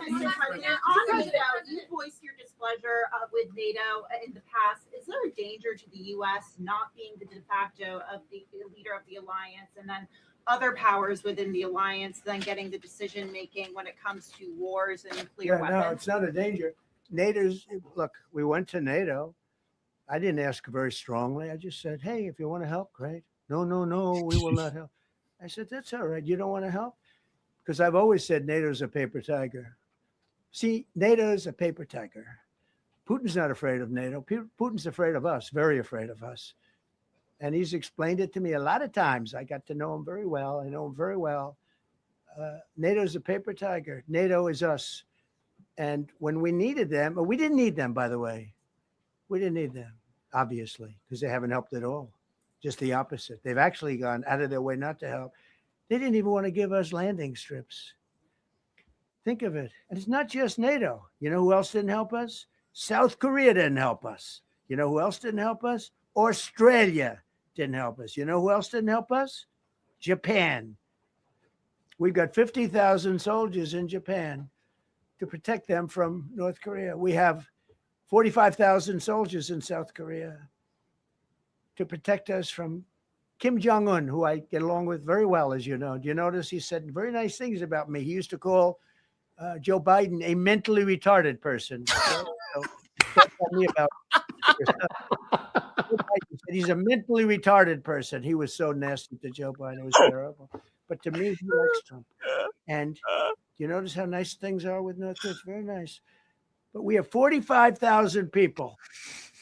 S19: voiced your displeasure with NATO in the past. Is there a danger to the U.S. not being the de facto of the leader of the alliance, and then other powers within the alliance then getting the decision making when it comes to wars and nuclear weapons?
S20: No, it's not a danger. Look, we went to NATO. I didn't ask very strongly. I just said, hey, if you want to help, great. No, we will not help. I said, that's all right. You don't want to help? Because I've always said NATO's a paper tiger. See, NATO is a paper tiger. Putin's not afraid of NATO. Putin's afraid of us, very afraid of us. And he's explained it to me a lot of times. I got to know him very well. I know him very well. NATO's a paper tiger. NATO is us. And when we needed them, we didn't need them, by the way. We didn't need them, obviously, because they haven't helped at all. Just the opposite. They've actually gone out of their way not to help. They didn't even want to give us landing strips. Think of it. And it's not just NATO. You know who else didn't help us? South Korea didn't help us. You know who else didn't help us? Australia didn't help us. You know who else didn't help us? Japan. We've got 50,000 soldiers in Japan to protect them from North Korea. We have 45,000 soldiers in South Korea to protect us from Kim Jong-un, who I get along with very well, as you know. Do you notice he said very nice things about me? He used to call Joe Biden a mentally retarded person. So don't tell me about he's a mentally retarded person. He was so nasty to Joe Biden. It was terrible. But to me, he likes Trump. And you notice how nice things are with North Korea? It's very nice. But we have 45,000 people,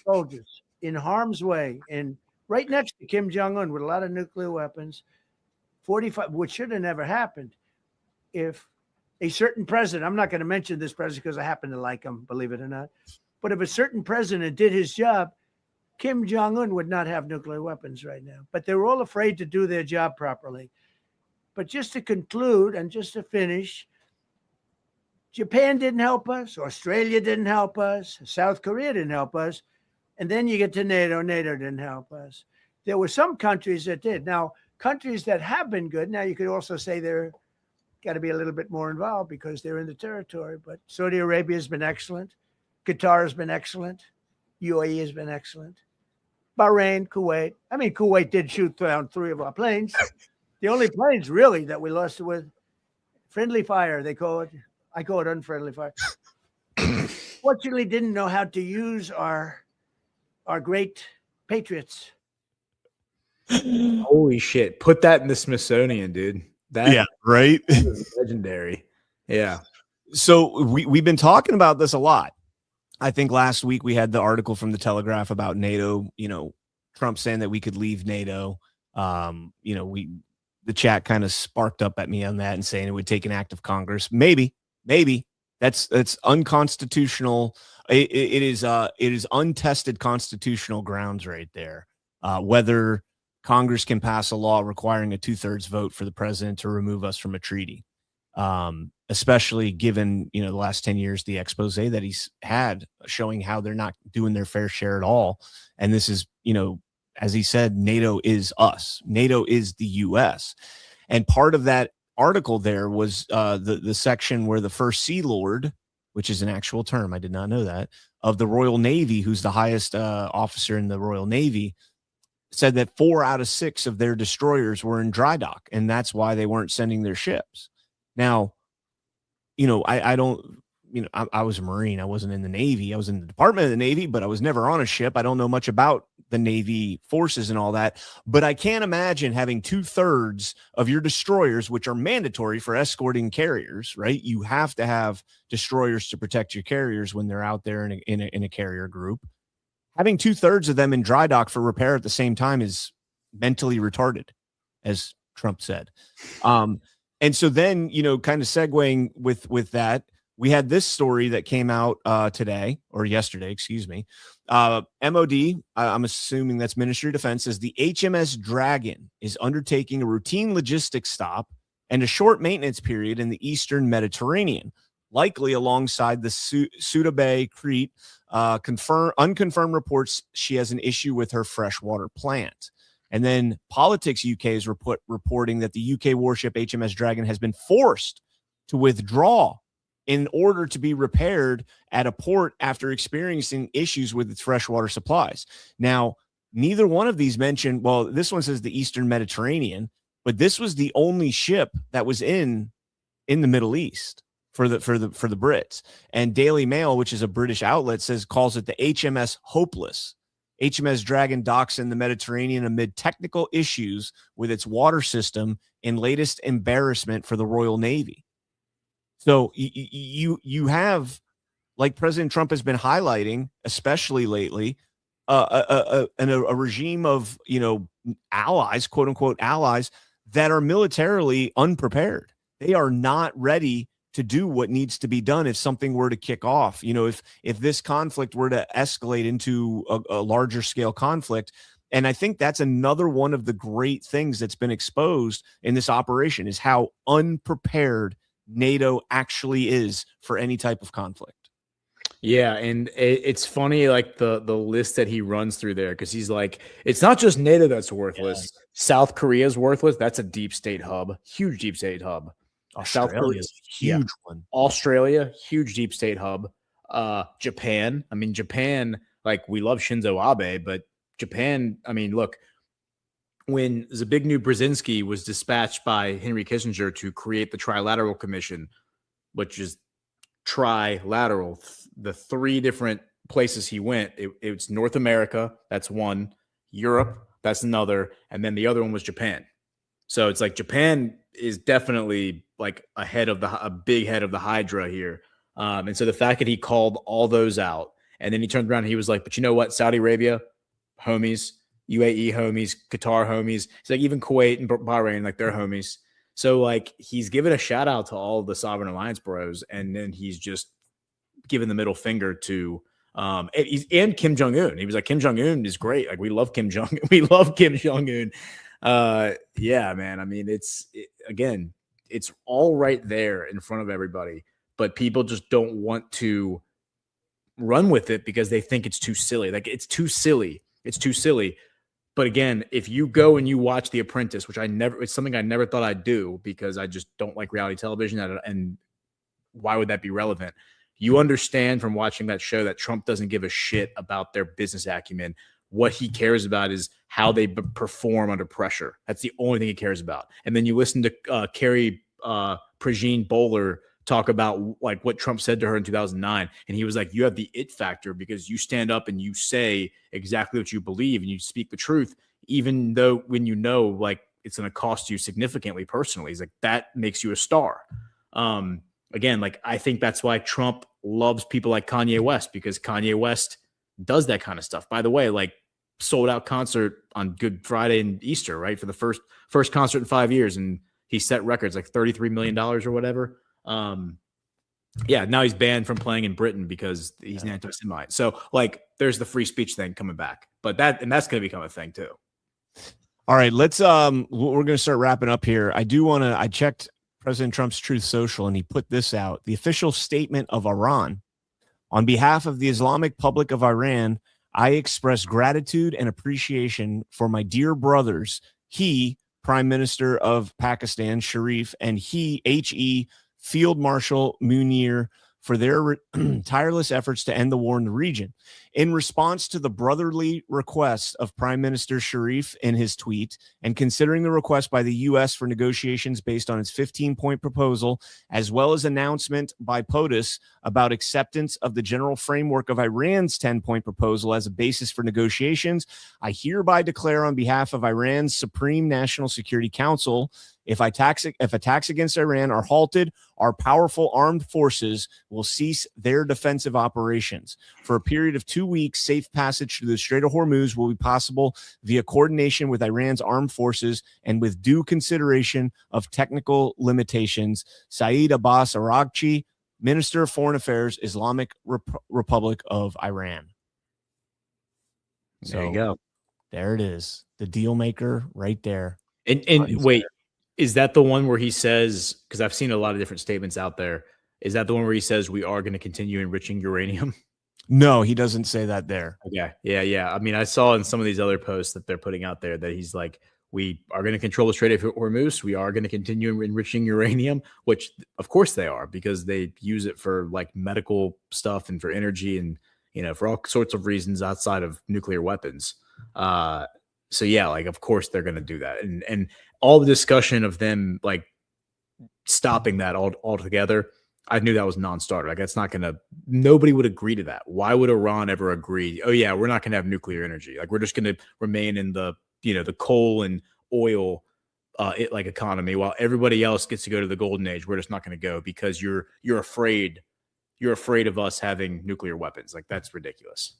S20: soldiers, in harm's way, and right next to Kim Jong-un with a lot of nuclear weapons. 45, which should have never happened if a certain president, I'm not going to mention this president because I happen to like him, believe it or not, but if a certain president did his job, Kim Jong-un would not have nuclear weapons right now. But they were all afraid to do their job properly. But just to conclude and just to finish, Japan didn't help us. Australia didn't help us. South Korea didn't help us. And then you get to NATO. NATO didn't help us. There were some countries that did. Now, countries that have been good, now you could also say they're got to be a little bit more involved because they're in the territory. But Saudi Arabia has been excellent. Qatar has been excellent. UAE has been excellent. Bahrain, Kuwait. I mean, Kuwait did shoot down 3 of our planes. The only planes really that we lost with friendly fire, they call it. I call it unfriendly fire. Fortunately, didn't know how to use our great patriots.
S2: Holy shit. Put that in the Smithsonian, dude. That
S1: yeah, right?
S2: is legendary. Yeah.
S1: So we've been talking about this a lot. I think last week we had the article from the Telegraph about NATO, Trump saying that we could leave NATO. The chat kind of sparked up at me on that and saying it would take an act of Congress. Maybe that's unconstitutional. It is untested constitutional grounds right there. Whether Congress can pass a law requiring a 2/3 vote for the president to remove us from a treaty, especially given, the last 10 years, the expose that he's had showing how they're not doing their fair share at all. And this is, as he said, NATO is us. NATO is the U.S. And part of that article there was the section where the first Sea Lord, which is an actual term, I did not know that, of the Royal Navy, who's the highest officer in the Royal Navy, said that 4 out of 6 of their destroyers were in dry dock, and that's why they weren't sending their ships. Now, I don't, I was a Marine. I wasn't in the Navy. I was in the Department of the Navy, but I was never on a ship. I don't know much about the Navy forces and all that, but I can't imagine having 2/3 of your destroyers, which are mandatory for escorting carriers, right? You have to have destroyers to protect your carriers when they're out there in a carrier group. Having 2/3 of them in dry dock for repair at the same time is mentally retarded, as Trump said. And so then, kind of segueing with that, we had this story that came out today or yesterday, excuse me. MOD, I'm assuming that's Ministry of Defense, says the HMS Dragon is undertaking a routine logistics stop and a short maintenance period in the Eastern Mediterranean, likely alongside the Suda Bay Crete. Unconfirmed reports she has an issue with her freshwater plant. And then Politics UK is reporting that the UK warship HMS Dragon has been forced to withdraw in order to be repaired at a port after experiencing issues with its freshwater supplies. Now, neither one of these mentioned, well, this one says the Eastern Mediterranean, but this was the only ship that was in the Middle East for the Brits. And Daily Mail, which is a British outlet, calls it the HMS Hopeless. HMS Dragon docks in the Mediterranean amid technical issues with its water system and latest embarrassment for the Royal Navy. So you have, like President Trump has been highlighting, especially lately, a regime of, allies, quote unquote allies, that are militarily unprepared. they are not ready to do what needs to be done if something were to kick off. If this conflict were to escalate into a larger scale conflict. And I think that's another one of the great things that's been exposed in this operation is how unprepared NATO actually is for any type of conflict.
S2: Yeah, and it's funny, like the list that he runs through there, because he's like, it's not just NATO that's worthless. Yeah. South Korea's worthless. That's a deep state hub, huge deep state hub. South Korea is huge one. Australia, huge deep state hub. Japan. I mean, Japan, like we love Shinzo Abe, but Japan, I mean, look, when Zbigniew Brzezinski was dispatched by Henry Kissinger to create the Trilateral Commission, which is trilateral, the three different places he went, it's North America, that's one, Europe, that's another, and then the other one was Japan. So it's like Japan is definitely like a big head of the Hydra here. And so the fact that he called all those out, and then he turned around and he was like, but you know what, Saudi Arabia, homies, UAE homies, Qatar homies. It's like even Kuwait and Bahrain, like they're homies. So like he's given a shout out to all the Sovereign Alliance bros, and then he's just given the middle finger to and Kim Jong-un. He was like, Kim Jong-un is great. Like we love Kim Jong. We love Kim Jong-un. Yeah, man. I mean, it's all right there in front of everybody, but people just don't want to run with it because they think it's too silly. Like it's too silly. It's too silly. But again, if you go and you watch The Apprentice, which it's something I never thought I'd do because I just don't like reality television, and why would that be relevant? You understand from watching that show that Trump doesn't give a shit about their business acumen. What he cares about is how they perform under pressure. That's the only thing he cares about. And then you listen to Carrie Prejean Bowler talk about like what Trump said to her in 2009. And he was like, you have the it factor because you stand up and you say exactly what you believe and you speak the truth, even though when you know, like it's going to cost you significantly personally. He's like, that makes you a star. Again, like I think that's why Trump loves people like Kanye West, because Kanye West does that kind of stuff. By the way, like sold out concert on Good Friday and Easter, right? For the first concert in 5 years. And he set records like $33 million or whatever. Yeah, now he's banned from playing in Britain because he's an anti-Semite. So like there's the free speech thing coming back, but that's going to become a thing too.
S1: All right, let's we're going to start wrapping up here. I checked President Trump's Truth Social and he put this out. The official statement of Iran: on behalf of the Islamic Republic of Iran, I express gratitude and appreciation for my dear brothers, he, Prime Minister of Pakistan, Sharif, and he, H.E., Field Marshal Munir, for their tireless efforts to end the war in the region. In response to the brotherly request of Prime Minister Sharif in his tweet, and considering the request by the U.S. for negotiations based on its 15-point proposal, as well as announcement by POTUS about acceptance of the general framework of Iran's 10-point proposal as a basis for negotiations, I hereby declare on behalf of Iran's Supreme National Security Council, if attacks against Iran are halted, our powerful armed forces will cease their defensive operations. For a period of 2 weeks, safe passage through the Strait of Hormuz will be possible via coordination with Iran's armed forces and with due consideration of technical limitations. Saeed Abbas Araghchi, Minister of Foreign Affairs, Islamic Republic of Iran.
S2: There you go.
S1: There it is. The deal maker right there.
S2: And wait. Is that the one where he says, because I've seen a lot of different statements out there, is that the one where he says we are going to continue enriching uranium?
S1: No, he doesn't say that there.
S2: Okay. Yeah. I mean, I saw in some of these other posts that they're putting out there that he's like, we are going to control the Strait of Hormuz. We are going to continue enriching uranium, which of course they are, because they use it for like medical stuff and for energy and, for all sorts of reasons outside of nuclear weapons. So yeah, like, of course they're going to do that. And all the discussion of them like stopping that altogether, I knew that was non-starter. Like that's not going to, nobody would agree to that. Why would Iran ever agree? Oh yeah, we're not going to have nuclear energy. Like we're just going to remain in the, the coal and oil economy while everybody else gets to go to the golden age. We're just not going to go because you're afraid of us having nuclear weapons. Like that's ridiculous.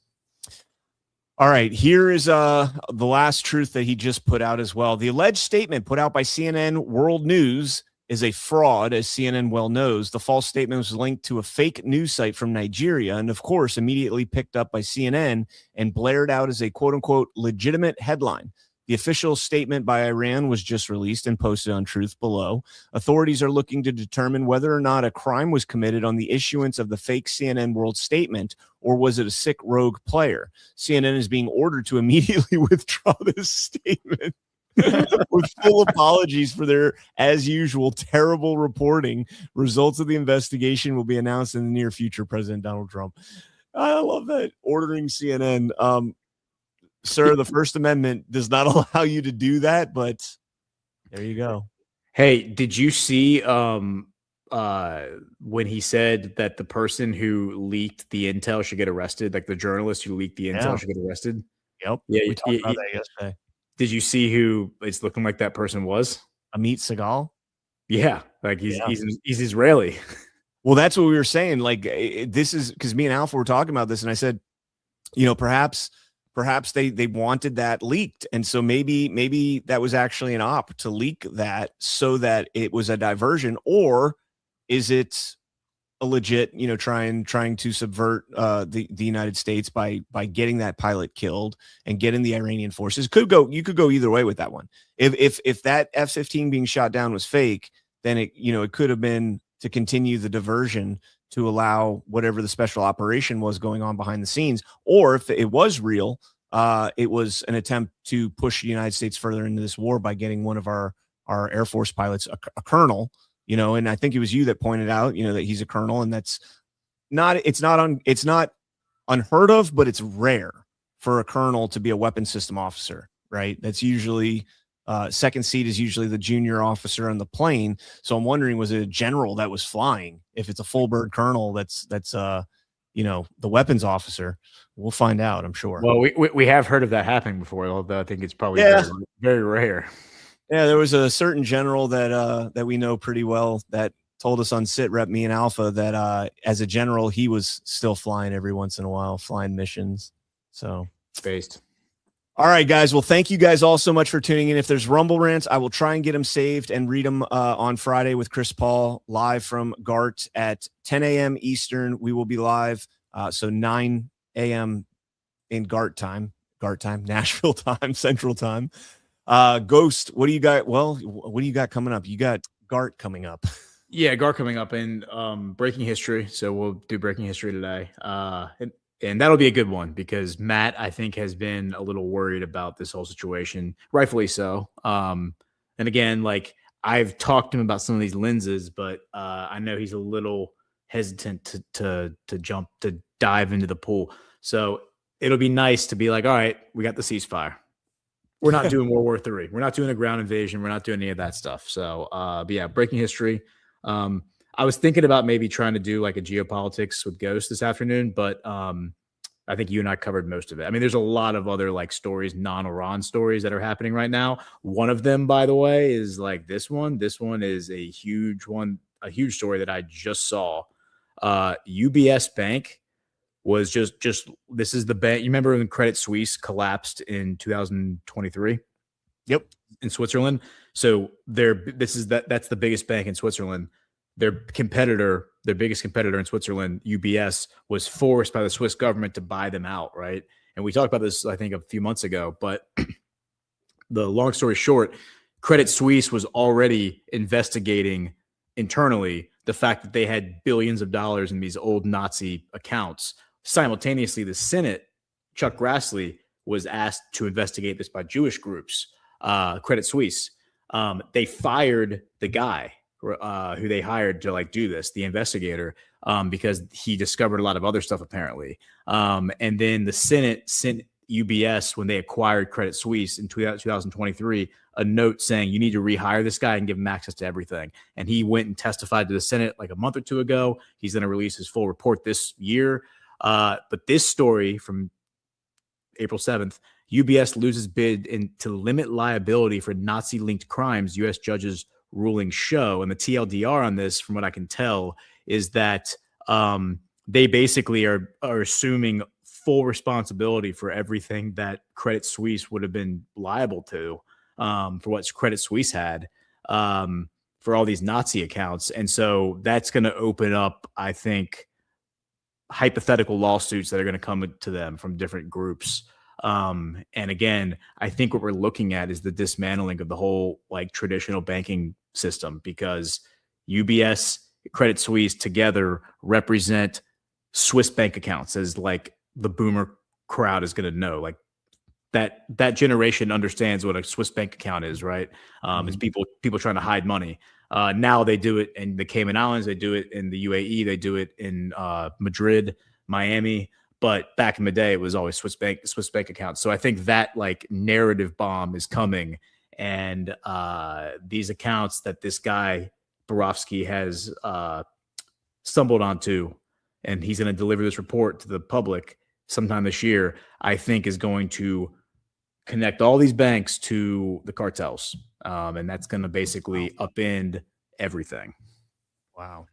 S1: All right, here is the last truth that he just put out as well. The alleged statement put out by CNN World News is a fraud, as CNN well knows. The false statement was linked to a fake news site from Nigeria and, of course, immediately picked up by CNN and blared out as a quote-unquote legitimate headline. The official statement by Iran was just released and posted on Truth below. Authorities are looking to determine whether or not a crime was committed on the issuance of the fake CNN World Statement, or was it a sick rogue player? CNN is being ordered to immediately withdraw this statement. With full apologies for their, as usual, terrible reporting. Results of the investigation will be announced in the near future, President Donald Trump. I love that. Ordering CNN. Sir, the First Amendment does not allow you to do that, but there you go.
S2: Hey, did you see when he said that the person who leaked the intel should get arrested, like the journalist who leaked the intel should get arrested?
S1: Yep.
S2: Yeah,
S1: we talked about that yesterday.
S2: Did you see who it's looking like that person was?
S1: Amit Segal?
S2: Yeah, like he's Israeli.
S1: Well, that's what we were saying. Like, this is because me and Alpha were talking about this, and I said, perhaps they wanted that leaked, and so maybe that was actually an op to leak that so that it was a diversion, or is it a legit, trying to subvert the United States by getting that pilot killed and getting the Iranian forces? You could go either way with that one. If that F-15 being shot down was fake, then it could have been to continue the diversion to allow whatever the special operation was going on behind the scenes, or if it was real, it was an attempt to push the United States further into this war by getting one of our Air Force pilots, a colonel. And I think it was you that pointed out, that he's a colonel, and it's not unheard of, but it's rare for a colonel to be a weapons system officer, right? That's usually second seat is usually the junior officer on the plane. So I'm wondering, was it a general that was flying? If it's a full bird colonel, that's the weapons officer. We'll find out, I'm sure.
S2: Well, we have heard of that happening before, although I think it's probably very, very rare.
S1: Yeah, there was a certain general that we know pretty well that told us on Sit Rep, me and Alpha, that as a general, he was still flying every once in a while, flying missions. So
S2: based.
S1: All right, guys. Well, thank you guys all so much for tuning in. If there's Rumble rants, I will try and get them saved and read them on Friday with Chris Paul live from GART at 10 a.m. Eastern. We will be live. So 9 a.m. in GART time, Nashville time, Central time. Ghost, what do you got? Well, what do you got coming up? You got GART coming up.
S2: Yeah, GART coming up and breaking history. So we'll do breaking history today. And that'll be a good one because Matt, I think, has been a little worried about this whole situation, rightfully so. And again, like I've talked to him about some of these lenses, but I know he's a little hesitant to dive into the pool. So it'll be nice to be like, all right, we got the ceasefire. We're not doing World War III. We're not doing a ground invasion. We're not doing any of that stuff. So, but yeah, breaking history. I was thinking about maybe trying to do like a geopolitics with Ghost this afternoon, but I think you and I covered most of it. I mean, there's a lot of other like stories, non-Iran stories that are happening right now. One of them, by the way, is like this one. This one is a huge one, a huge story that I just saw. UBS Bank was just this is the bank. You remember when Credit Suisse collapsed in 2023?
S1: Yep,
S2: in Switzerland. So that's the biggest bank in Switzerland. Their biggest competitor in Switzerland, UBS, was forced by the Swiss government to buy them out, right? And we talked about this, I think, a few months ago. But the long story short, Credit Suisse was already investigating internally the fact that they had billions of dollars in these old Nazi accounts. Simultaneously, the Senate, Chuck Grassley, was asked to investigate this by Jewish groups, Credit Suisse. They fired the guy who they hired to like do this, the investigator, because he discovered a lot of other stuff apparently. And then the Senate sent UBS, when they acquired Credit Suisse in 2023, a note saying you need to rehire this guy and give him access to everything. And he went and testified to the Senate like a month or two ago. He's going to release his full report this year. But this story from April 7th, UBS loses bid to limit liability for Nazi-linked crimes, U.S. judges ruling show. And the TLDR on this, from what I can tell, is that they basically are assuming full responsibility for everything that Credit Suisse would have been liable to for what Credit Suisse had. for all these Nazi accounts. And so that's going to open up, I think, hypothetical lawsuits that are going to come to them from different groups. And again, I think what we're looking at is the dismantling of the whole like traditional banking system, because UBS, Credit Suisse together represent Swiss bank accounts, as like the boomer crowd is going to know. Like that generation understands what a Swiss bank account is, right? It's people trying to hide money. Now they do it in the Cayman Islands, they do it in the UAE, they do it in Madrid, Miami. But back in the day, it was always Swiss bank accounts. So I think that like narrative bomb is coming, and these accounts that this guy Borowski has stumbled onto, and he's going to deliver this report to the public sometime this year, I think is going to connect all these banks to the cartels. And that's going to basically upend everything.
S1: Wow.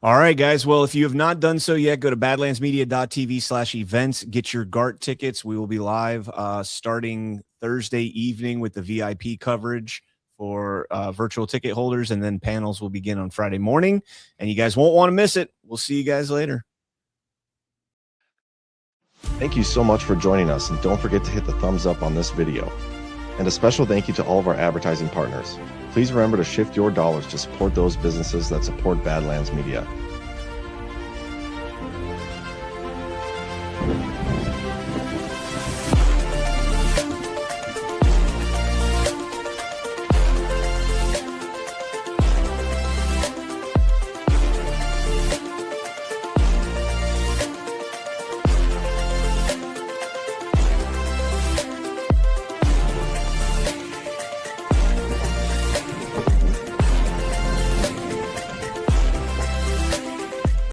S1: All right, guys. Well, if you have not done so yet, go to badlandsmedia.tv/events, get your GART tickets. We will be live starting Thursday evening with the VIP coverage for virtual ticket holders, and then panels will begin on Friday morning, and you guys won't want to miss it. We'll see you guys later.
S21: Thank you so much for joining us, and don't forget to hit the thumbs up on this video. And a special thank you to all of our advertising partners. Please remember to shift your dollars to support those businesses that support Badlands Media.